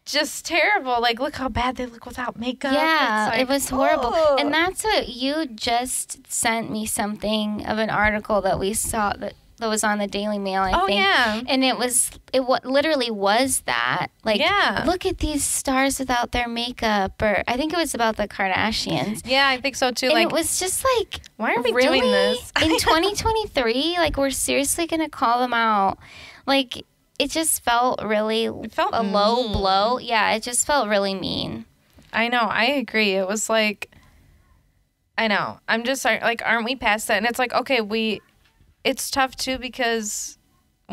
[SPEAKER 2] just terrible. Like, look how bad they look without makeup.
[SPEAKER 1] Yeah,
[SPEAKER 2] like,
[SPEAKER 1] it was horrible. And that's what you just sent me, something of an article that we saw that, that was on the Daily Mail, I think.
[SPEAKER 2] Yeah.
[SPEAKER 1] And it literally was that. Like, look at these stars without their makeup. Or I think it was about the Kardashians.
[SPEAKER 2] Yeah, I think so too.
[SPEAKER 1] And
[SPEAKER 2] like,
[SPEAKER 1] it was just like,
[SPEAKER 2] why are we
[SPEAKER 1] really?
[SPEAKER 2] doing this?
[SPEAKER 1] In 2023, like, we're seriously going to call them out. Like, it just felt really a low blow. Yeah, it just felt really mean.
[SPEAKER 2] I know. I agree. It was like, I know. I'm just like, aren't we past that? And it's like, okay, it's tough too because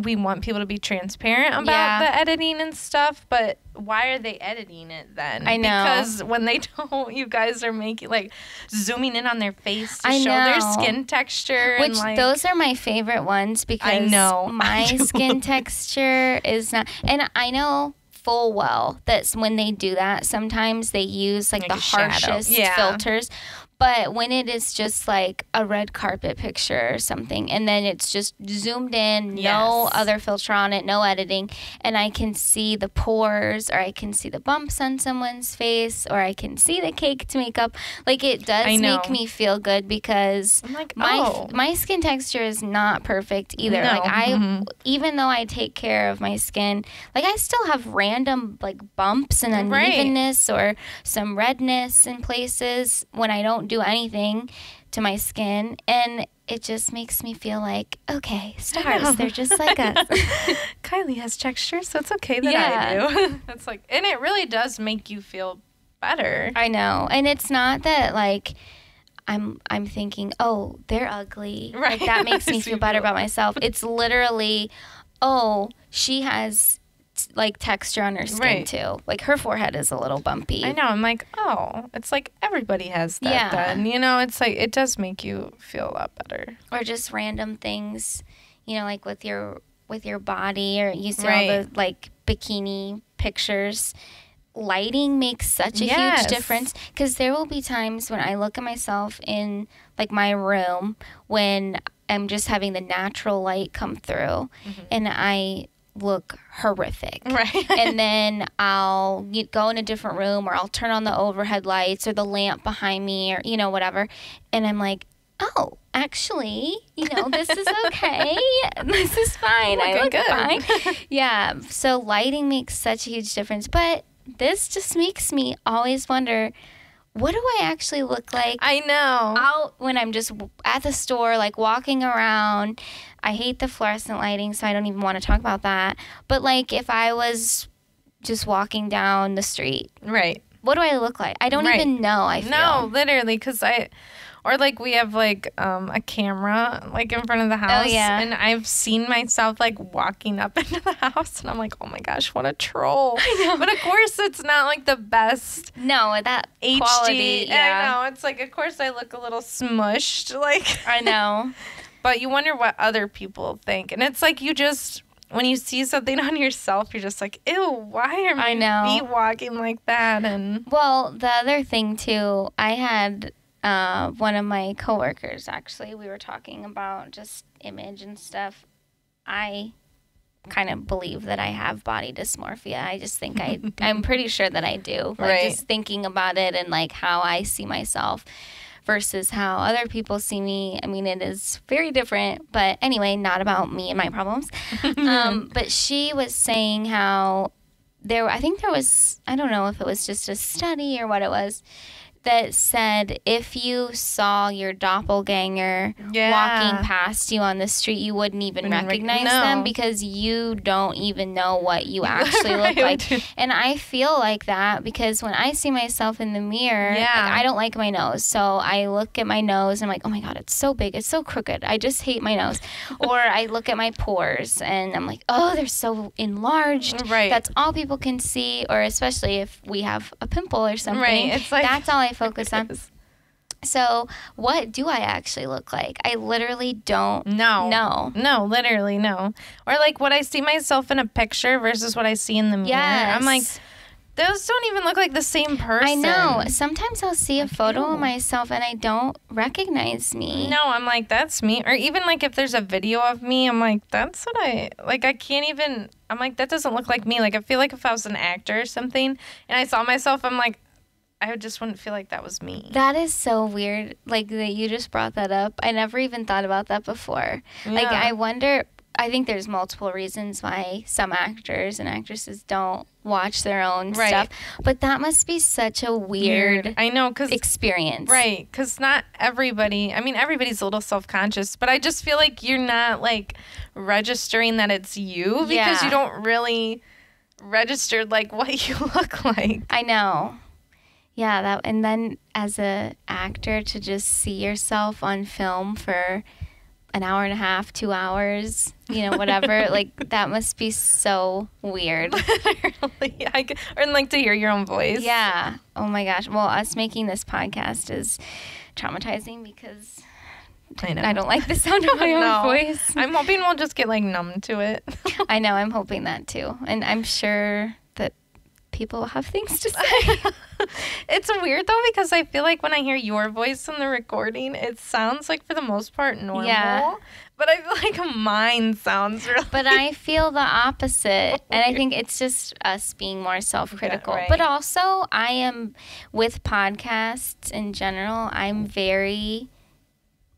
[SPEAKER 2] we want people to be transparent about the editing and stuff, but why are they editing it then?
[SPEAKER 1] I know.
[SPEAKER 2] Because when they don't, you guys are making, like, zooming in on their face to show their skin texture.
[SPEAKER 1] Which,
[SPEAKER 2] and, like,
[SPEAKER 1] those are my favorite ones because my skin texture is not, and I know full well that when they do that, sometimes they use, like the harshest filters. But when it is just like a red carpet picture or something, and then it's just zoomed in, no other filter on it, no editing, and I can see the pores, or I can see the bumps on someone's face, or I can see the caked makeup, like, it does make me feel good because
[SPEAKER 2] I'm like,
[SPEAKER 1] my skin texture is not perfect either. No. Like, even though I take care of my skin, like, I still have random, like, bumps and unevenness or some redness in places when I don't do anything to my skin, and it just makes me feel like, okay, stars, they're just like us.
[SPEAKER 2] Kylie has texture, so it's okay that I do. It's like, and it really does make you feel better.
[SPEAKER 1] I know, and it's not that, like, I'm thinking, oh, they're ugly.
[SPEAKER 2] Right.
[SPEAKER 1] Like, that makes me feel better about myself. It's literally, oh, she has, like, texture on her skin too. Like, her forehead is a little bumpy.
[SPEAKER 2] I know. I'm like, oh, it's like everybody has that then. You know, it's like, it does make you feel a lot better.
[SPEAKER 1] Or just random things, you know, like with your body, or you see all the, like, bikini pictures. Lighting makes such a huge difference, because there will be times when I look at myself in, like, my room when I'm just having the natural light come through, and I look horrific.
[SPEAKER 2] Right.
[SPEAKER 1] And then I'll go in a different room, or I'll turn on the overhead lights or the lamp behind me, or, you know, whatever. And I'm like, oh, actually, you know, this is okay. This is fine. I look fine. Yeah. So lighting makes such a huge difference. But this just makes me always wonder, what do I actually look like?
[SPEAKER 2] I know.
[SPEAKER 1] Out when I'm just at the store, like, walking around. I hate the fluorescent lighting, so I don't even want to talk about that. But, like, if I was just walking down the street.
[SPEAKER 2] Right.
[SPEAKER 1] What do I look like? I don't even know, I feel.
[SPEAKER 2] No, literally, because or, like, we have, like, a camera, like, in front of the house.
[SPEAKER 1] Oh, yeah.
[SPEAKER 2] And I've seen myself, like, walking up into the house, and I'm like, oh, my gosh, what a troll.
[SPEAKER 1] I know.
[SPEAKER 2] But, of course, it's not, like, the best.
[SPEAKER 1] No, that
[SPEAKER 2] HD.
[SPEAKER 1] Quality. Yeah.
[SPEAKER 2] I know. It's like, of course, I look a little smushed. Like.
[SPEAKER 1] I know.
[SPEAKER 2] But you wonder what other people think. And it's like, you just, when you see something on yourself, you're just like, ew, why am I be walking like that? And
[SPEAKER 1] well, the other thing, too, I had one of my coworkers, actually, we were talking about just image and stuff. I kind of believe that I have body dysmorphia. I just think I'm pretty sure that I do. Like, just thinking about it and, like, how I see myself versus how other people see me. I mean, it is very different. But anyway, not about me and my problems. But she was saying how I think there was, I don't know if it was just a study or what it was, that said if you saw your doppelganger walking past you on the street, you wouldn't even recognize them, because you don't even know what you actually look like. And I feel like that because when I see myself in the mirror, like, I don't like my nose. So I look at my nose and I'm like, oh my God, it's so big. It's so crooked. I just hate my nose. Or I look at my pores and I'm like, oh, they're so enlarged.
[SPEAKER 2] Right.
[SPEAKER 1] That's all people can see. Or especially if we have a pimple or something.
[SPEAKER 2] Right. It's like,
[SPEAKER 1] that's all I focus on. So what do I actually look like? I literally don't know.
[SPEAKER 2] No, literally no. Or like what I see myself in a picture versus what I see in the mirror. I'm like, those don't even look like the same person.
[SPEAKER 1] I know. Sometimes I'll see a photo of myself and I don't recognize me.
[SPEAKER 2] No, I'm like, that's me. Or even like if there's a video of me, I'm like, that's what I can't even, I'm like, that doesn't look like me. Like I feel like if I was an actor or something and I saw myself, I'm like, I just wouldn't feel like that was me.
[SPEAKER 1] That is so weird, like, that you just brought that up. I never even thought about that before. Yeah. Like, I wonder, I think there's multiple reasons why some actors and actresses don't watch their own stuff. But that must be such a weird
[SPEAKER 2] I know,
[SPEAKER 1] experience.
[SPEAKER 2] Right, because not everybody, I mean, everybody's a little self-conscious, but I just feel like you're not, like, registering that it's you because you don't really register, like, what you look like.
[SPEAKER 1] I know. Yeah, and then as a actor to just see yourself on film for an hour and a half, 2 hours, whatever, like, that must be so weird.
[SPEAKER 2] Literally. Or like to hear your own voice.
[SPEAKER 1] Yeah. Oh my gosh. Well, us making this podcast is traumatizing because I don't like the sound of my own voice.
[SPEAKER 2] I'm hoping we'll just get, like, numb to it.
[SPEAKER 1] I know. I'm hoping that too. And I'm sure that people have things to say.
[SPEAKER 2] It's weird though because I feel like when I hear your voice in the recording, it sounds like for the most part normal. Yeah. But I feel like mine sounds really.
[SPEAKER 1] But I feel the opposite, and I think it's just us being more self-critical. Yeah, right. But also, I am with podcasts in general. I'm very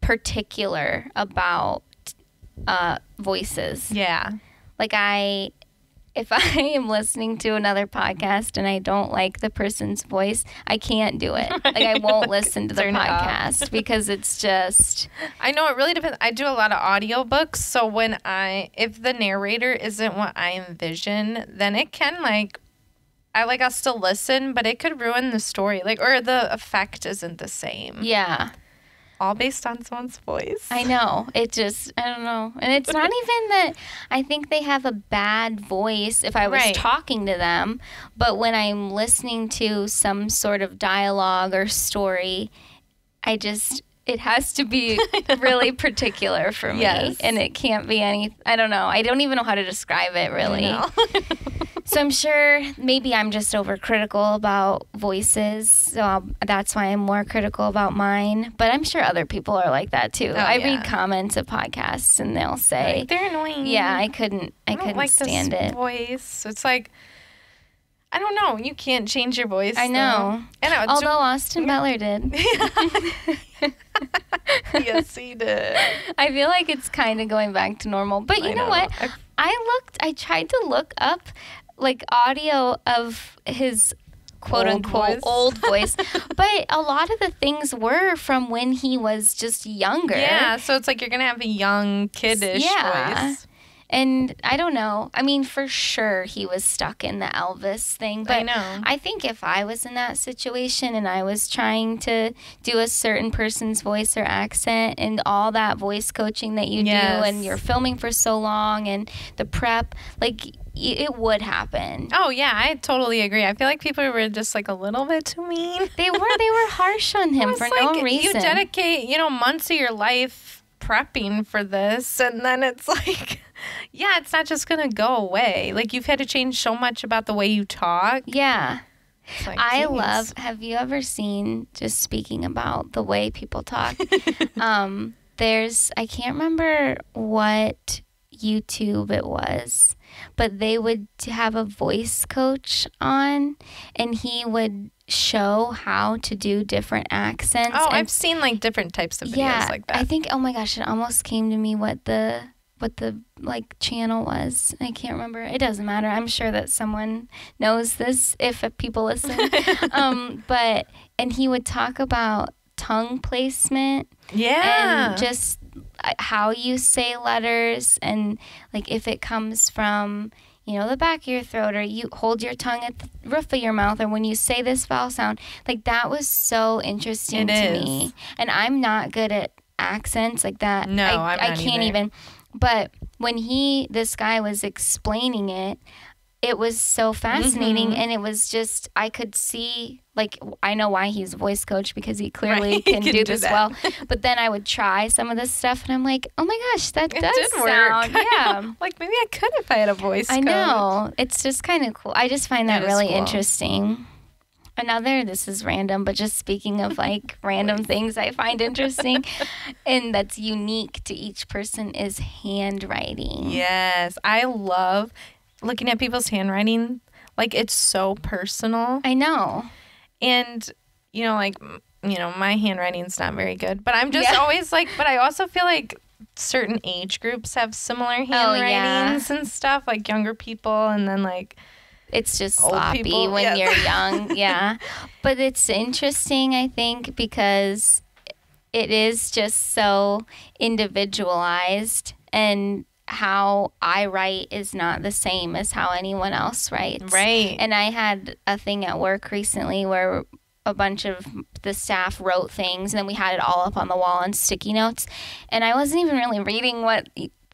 [SPEAKER 1] particular about voices.
[SPEAKER 2] Yeah.
[SPEAKER 1] Like if I am listening to another podcast and I don't like the person's voice, I can't do it. Right. Like, I won't listen to the podcast because it's just...
[SPEAKER 2] I know, it really depends. I do a lot of audiobooks, so if the narrator isn't what I envision, then it can, like... I'll still listen, but it could ruin the story. Like, or the effect isn't the same.
[SPEAKER 1] Yeah.
[SPEAKER 2] All based on someone's voice.
[SPEAKER 1] I know. I don't know. And it's not even that I think they have a bad voice if I was talking to them, but when I'm listening to some sort of dialogue or story, it has to be really particular for me. Yes. And it can't be I don't know. I don't even know how to describe it, really. So I'm sure maybe I'm just overcritical about voices. So that's why I'm more critical about mine. But I'm sure other people are like that too. I read comments of podcasts and they'll say,
[SPEAKER 2] they're annoying.
[SPEAKER 1] Yeah, I couldn't
[SPEAKER 2] like
[SPEAKER 1] stand
[SPEAKER 2] this
[SPEAKER 1] it.
[SPEAKER 2] Voice. It's like, I don't know. You can't change your voice.
[SPEAKER 1] I know. Although Austin Butler did.
[SPEAKER 2] Yes, he did.
[SPEAKER 1] I feel like it's kind of going back to normal. But you know what? I tried to look up, like, audio of his quote-unquote old voice. But a lot of the things were from when he was just younger.
[SPEAKER 2] Yeah, so it's like you're going to have a young, kiddish voice.
[SPEAKER 1] And I don't know. I mean, for sure he was stuck in the Elvis thing. But
[SPEAKER 2] I know.
[SPEAKER 1] I think if I was in that situation and I was trying to do a certain person's voice or accent and all that voice coaching that you do and you're filming for so long and the prep, like, it would happen.
[SPEAKER 2] Oh, yeah. I totally agree. I feel like people were just, like, a little bit too mean.
[SPEAKER 1] They were harsh on him for no reason.
[SPEAKER 2] You dedicate, months of your life prepping for this, and then it's like... Yeah, it's not just going to go away. Like, you've had to change so much about the way you talk.
[SPEAKER 1] Yeah. Like, have you ever seen, just speaking about the way people talk, I can't remember what YouTube it was, but they would have a voice coach on, and he would show how to do different accents.
[SPEAKER 2] Oh, I've seen, like, different types of videos like that.
[SPEAKER 1] I think, oh my gosh, it almost came to me what the like channel was. I can't remember. It doesn't matter. I'm sure that someone knows this if people listen. And he would talk about tongue placement.
[SPEAKER 2] Yeah.
[SPEAKER 1] And just how you say letters, and like if it comes from, the back of your throat, or you hold your tongue at the roof of your mouth, or when you say this vowel sound. Like, that was so interesting to me. And I'm not good at accents like that.
[SPEAKER 2] No, I
[SPEAKER 1] can't even. But when this guy was explaining it, it was so fascinating, and it was just, I could see, like, I know why he's a voice coach, because he clearly can do this well. But then I would try some of this stuff, and I'm like, oh my gosh, that does sound, yeah.
[SPEAKER 2] Like, maybe I could if I had a voice coach.
[SPEAKER 1] I know. It's just kind of cool. I just find that really interesting. This is random, but just speaking of, like, random things I find interesting and that's unique to each person is handwriting.
[SPEAKER 2] Yes. I love looking at people's handwriting. Like, it's so personal.
[SPEAKER 1] I know.
[SPEAKER 2] And, like, my handwriting's not very good. But I'm just always like, but I also feel like certain age groups have similar handwritings and stuff, like younger people, and then like
[SPEAKER 1] it's just sloppy when you're young. Yeah. But it's interesting, I think, because it is just so individualized, and how I write is not the same as how anyone else writes.
[SPEAKER 2] Right.
[SPEAKER 1] And I had a thing at work recently where a bunch of the staff wrote things, and then we had it all up on the wall on sticky notes. And I wasn't even really reading what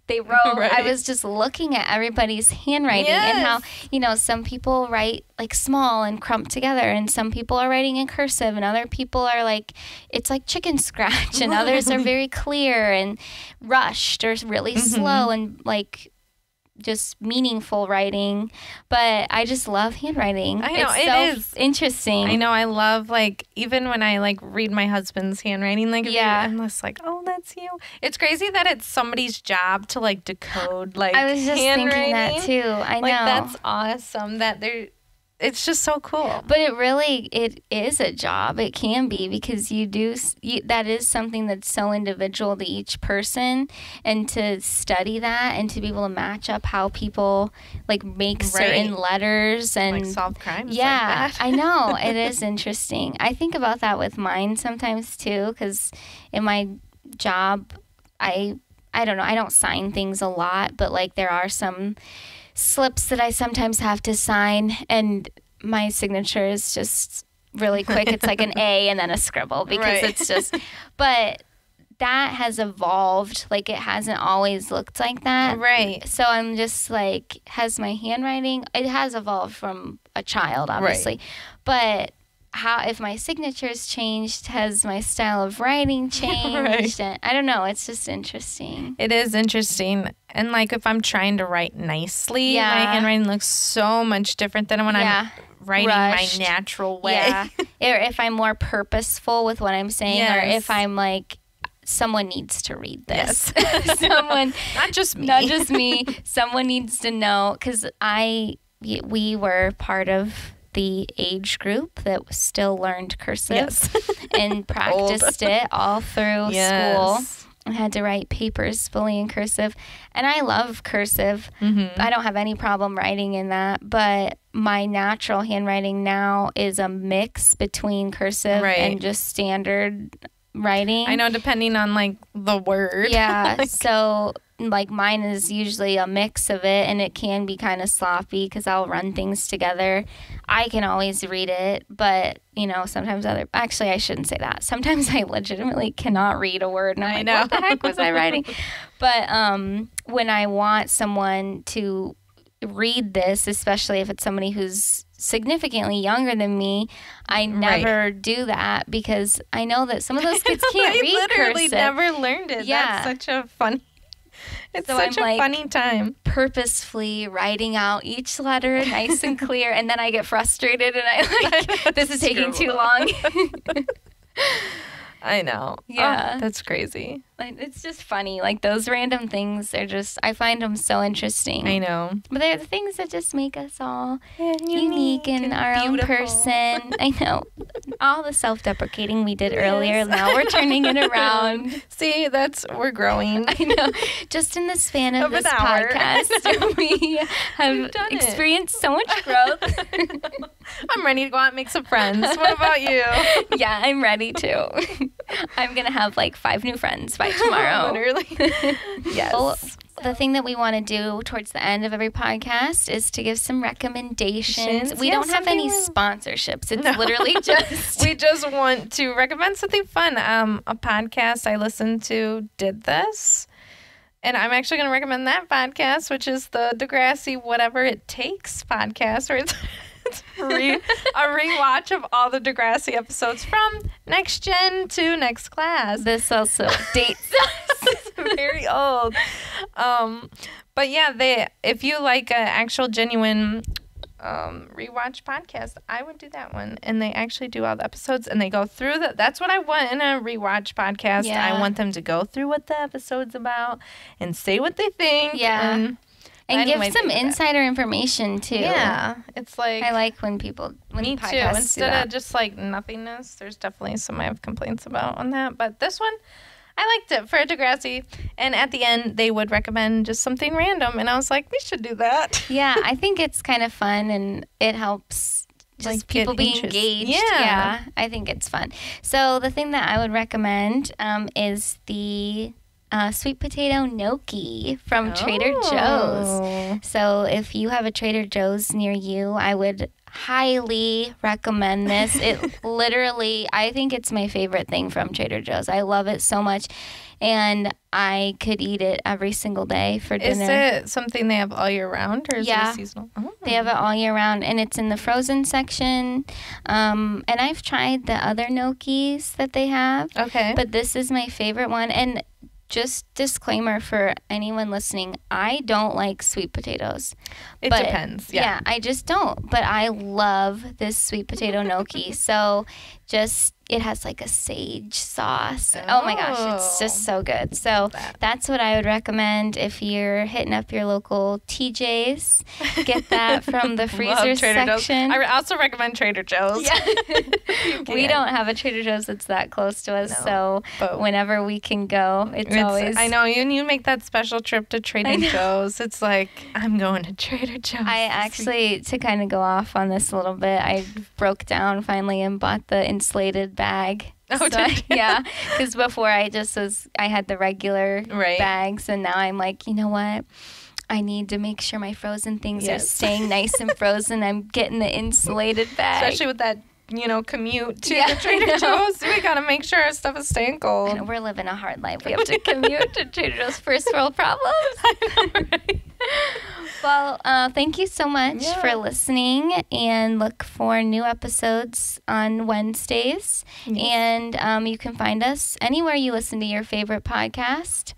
[SPEAKER 1] they wrote. Right. I was just looking at everybody's handwriting and how, some people write like small and crumped together, and some people are writing in cursive, and other people are like, it's like chicken scratch, and others are very clear and rushed or really slow and like just meaningful writing. But I just love handwriting.
[SPEAKER 2] I know,
[SPEAKER 1] it is interesting.
[SPEAKER 2] I know, I love, like, even when I like read my husband's handwriting, like, I'm just like, oh, that's you. It's crazy that it's somebody's job to like decode like
[SPEAKER 1] I was just thinking that too. I know,
[SPEAKER 2] that's awesome that it's just so cool.
[SPEAKER 1] But it is a job. It can be, because that is something that's so individual to each person, and to study that and to be able to match up how people like make certain letters and
[SPEAKER 2] like solve crimes.
[SPEAKER 1] Yeah,
[SPEAKER 2] like that.
[SPEAKER 1] I know. It is interesting. I think about that with mine sometimes too, because in my job, I don't know. I don't sign things a lot, but like there are some slips that I sometimes have to sign, and my signature is just really quick. It's like an A and then a scribble, because it's just, but that has evolved. Like, it hasn't always looked like that.
[SPEAKER 2] Right.
[SPEAKER 1] So I'm just like, has my handwriting, it has evolved from a child, obviously. But if my signature's changed, has my style of writing changed? And I don't know. It's just interesting.
[SPEAKER 2] It is interesting. And like, if I'm trying to write nicely, my handwriting looks so much different than when I'm writing rushed. My natural way.
[SPEAKER 1] Yeah. Or if I'm more purposeful with what I'm saying, or if I'm like, someone needs to read this. Yes. Someone,
[SPEAKER 2] not just
[SPEAKER 1] me. Someone needs to know, because we were part of the age group that still learned cursive and practiced it all through school. I had to write papers fully in cursive, and I love cursive. I don't have any problem writing in that, but my natural handwriting now is a mix between cursive and just standard writing.
[SPEAKER 2] I know, depending on like the word.
[SPEAKER 1] Yeah. So like mine is usually a mix of it, and it can be kind of sloppy because I'll run things together. I can always read it, but sometimes actually I shouldn't say that. Sometimes I legitimately cannot read a word, and I'm like, what the heck was I writing? But when I want someone to read this, especially if it's somebody who's significantly younger than me, I never do that, because I know that some of those kids can't read cursive.
[SPEAKER 2] I literally never learned it. Yeah. That's such a funny... It's such a funny time.
[SPEAKER 1] Purposefully writing out each letter nice and clear, and then I get frustrated, and I like, this is taking too long.
[SPEAKER 2] I know.
[SPEAKER 1] Yeah.
[SPEAKER 2] Oh, that's crazy.
[SPEAKER 1] It's just funny. Like, those random things are just, I find them so interesting.
[SPEAKER 2] I know.
[SPEAKER 1] But they're the things that just make us all unique and our beautiful. Own person. I know. All the self-deprecating we did earlier, now we're turning it around.
[SPEAKER 2] See, we're growing.
[SPEAKER 1] I know. Just in the span of this podcast, we have experienced so much growth.
[SPEAKER 2] I'm ready to go out and make some friends. What about you?
[SPEAKER 1] Yeah, I'm ready too. I'm going to have like 5 new friends by tomorrow.
[SPEAKER 2] Literally. Yes.
[SPEAKER 1] Well, the thing that we want to do towards the end of every podcast is to give some recommendations. We don't have any sponsorships. It's literally just...
[SPEAKER 2] We just want to recommend something fun. A podcast I listened to did this. And I'm actually going to recommend that podcast, which is the Degrassi Whatever It Takes podcast, where it's a rewatch of all the Degrassi episodes from next gen to next class.
[SPEAKER 1] This also dates us.
[SPEAKER 2] It's very old. But yeah, if you like an actual genuine rewatch podcast, I would do that one. And they actually do all the episodes, and they go through that's what I want in a rewatch podcast. Yeah. I want them to go through what the episode's about and say what they think.
[SPEAKER 1] Yeah. And give some insider information, too.
[SPEAKER 2] Yeah. It's like...
[SPEAKER 1] I like when
[SPEAKER 2] me too. Instead of just, like, nothingness, there's definitely some I have complaints about on that. But this one, I liked it for Degrassi. And at the end, they would recommend just something random. And I was like, we should do that.
[SPEAKER 1] Yeah, I think it's kind of fun, and it helps just like people be engaged. Yeah, I think it's fun. So the thing that I would recommend is the sweet potato gnocchi from Trader Joe's. So if you have a Trader Joe's near you, I would highly recommend this. It literally, I think it's my favorite thing from Trader Joe's. I love it so much, and I could eat it every single day for dinner.
[SPEAKER 2] Is it something they have all year round, or is it seasonal? Oh.
[SPEAKER 1] They have it all year round, and it's in the frozen section. And I've tried the other gnocchis that they have.
[SPEAKER 2] Okay.
[SPEAKER 1] But this is my favorite one. And just disclaimer for anyone listening, I don't like sweet potatoes.
[SPEAKER 2] It depends.
[SPEAKER 1] Yeah, I just don't. But I love this sweet potato gnocchi. So just, it has like a sage sauce. Oh my gosh, it's just so good. So that's what I would recommend if you're hitting up your local TJ's. Get that from the freezer section.
[SPEAKER 2] I also recommend Trader Joe's.
[SPEAKER 1] Yeah. We don't have a Trader Joe's that's that close to us, so whenever we can go, it's always...
[SPEAKER 2] I know, you make that special trip to Trader Joe's. It's like, I'm going to Trader Joe's.
[SPEAKER 1] I actually, to kind of go off on this a little bit, I broke down finally and bought the insulated bag.
[SPEAKER 2] Oh, so,
[SPEAKER 1] yeah, because before I had the regular bags, and now I'm like, you know what? I need to make sure my frozen things are staying nice and frozen. I'm getting the insulated bag.
[SPEAKER 2] Especially with that, commute to the Trader Joe's. We got to make sure our stuff is staying cold.
[SPEAKER 1] And we're living a hard life. We have to commute to Trader Joe's. First world problems.
[SPEAKER 2] I know, right?
[SPEAKER 1] Well, thank you so much for listening, and look for new episodes on Wednesdays. Yes. And you can find us anywhere you listen to your favorite podcast.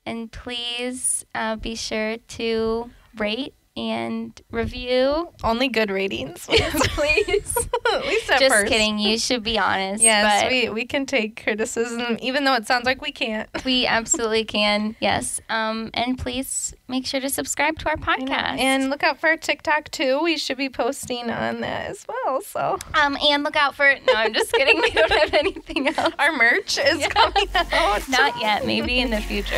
[SPEAKER 1] And please be sure to rate and review.
[SPEAKER 2] Only good ratings.
[SPEAKER 1] Please.
[SPEAKER 2] At least at
[SPEAKER 1] Just
[SPEAKER 2] first.
[SPEAKER 1] kidding. You should be honest.
[SPEAKER 2] Yes, but we can take criticism, even though it sounds like we can't.
[SPEAKER 1] We absolutely can, yes. And please make sure to subscribe to our podcast.
[SPEAKER 2] And look out for our TikTok, too. We should be posting on that as well. So.
[SPEAKER 1] And look out for... No, I'm just kidding. We don't have anything else.
[SPEAKER 2] Our merch is coming out.
[SPEAKER 1] Not yet. Maybe in the future.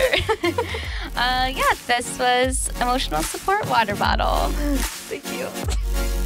[SPEAKER 1] This was Emotional Support Water Bottle.
[SPEAKER 2] Thank you.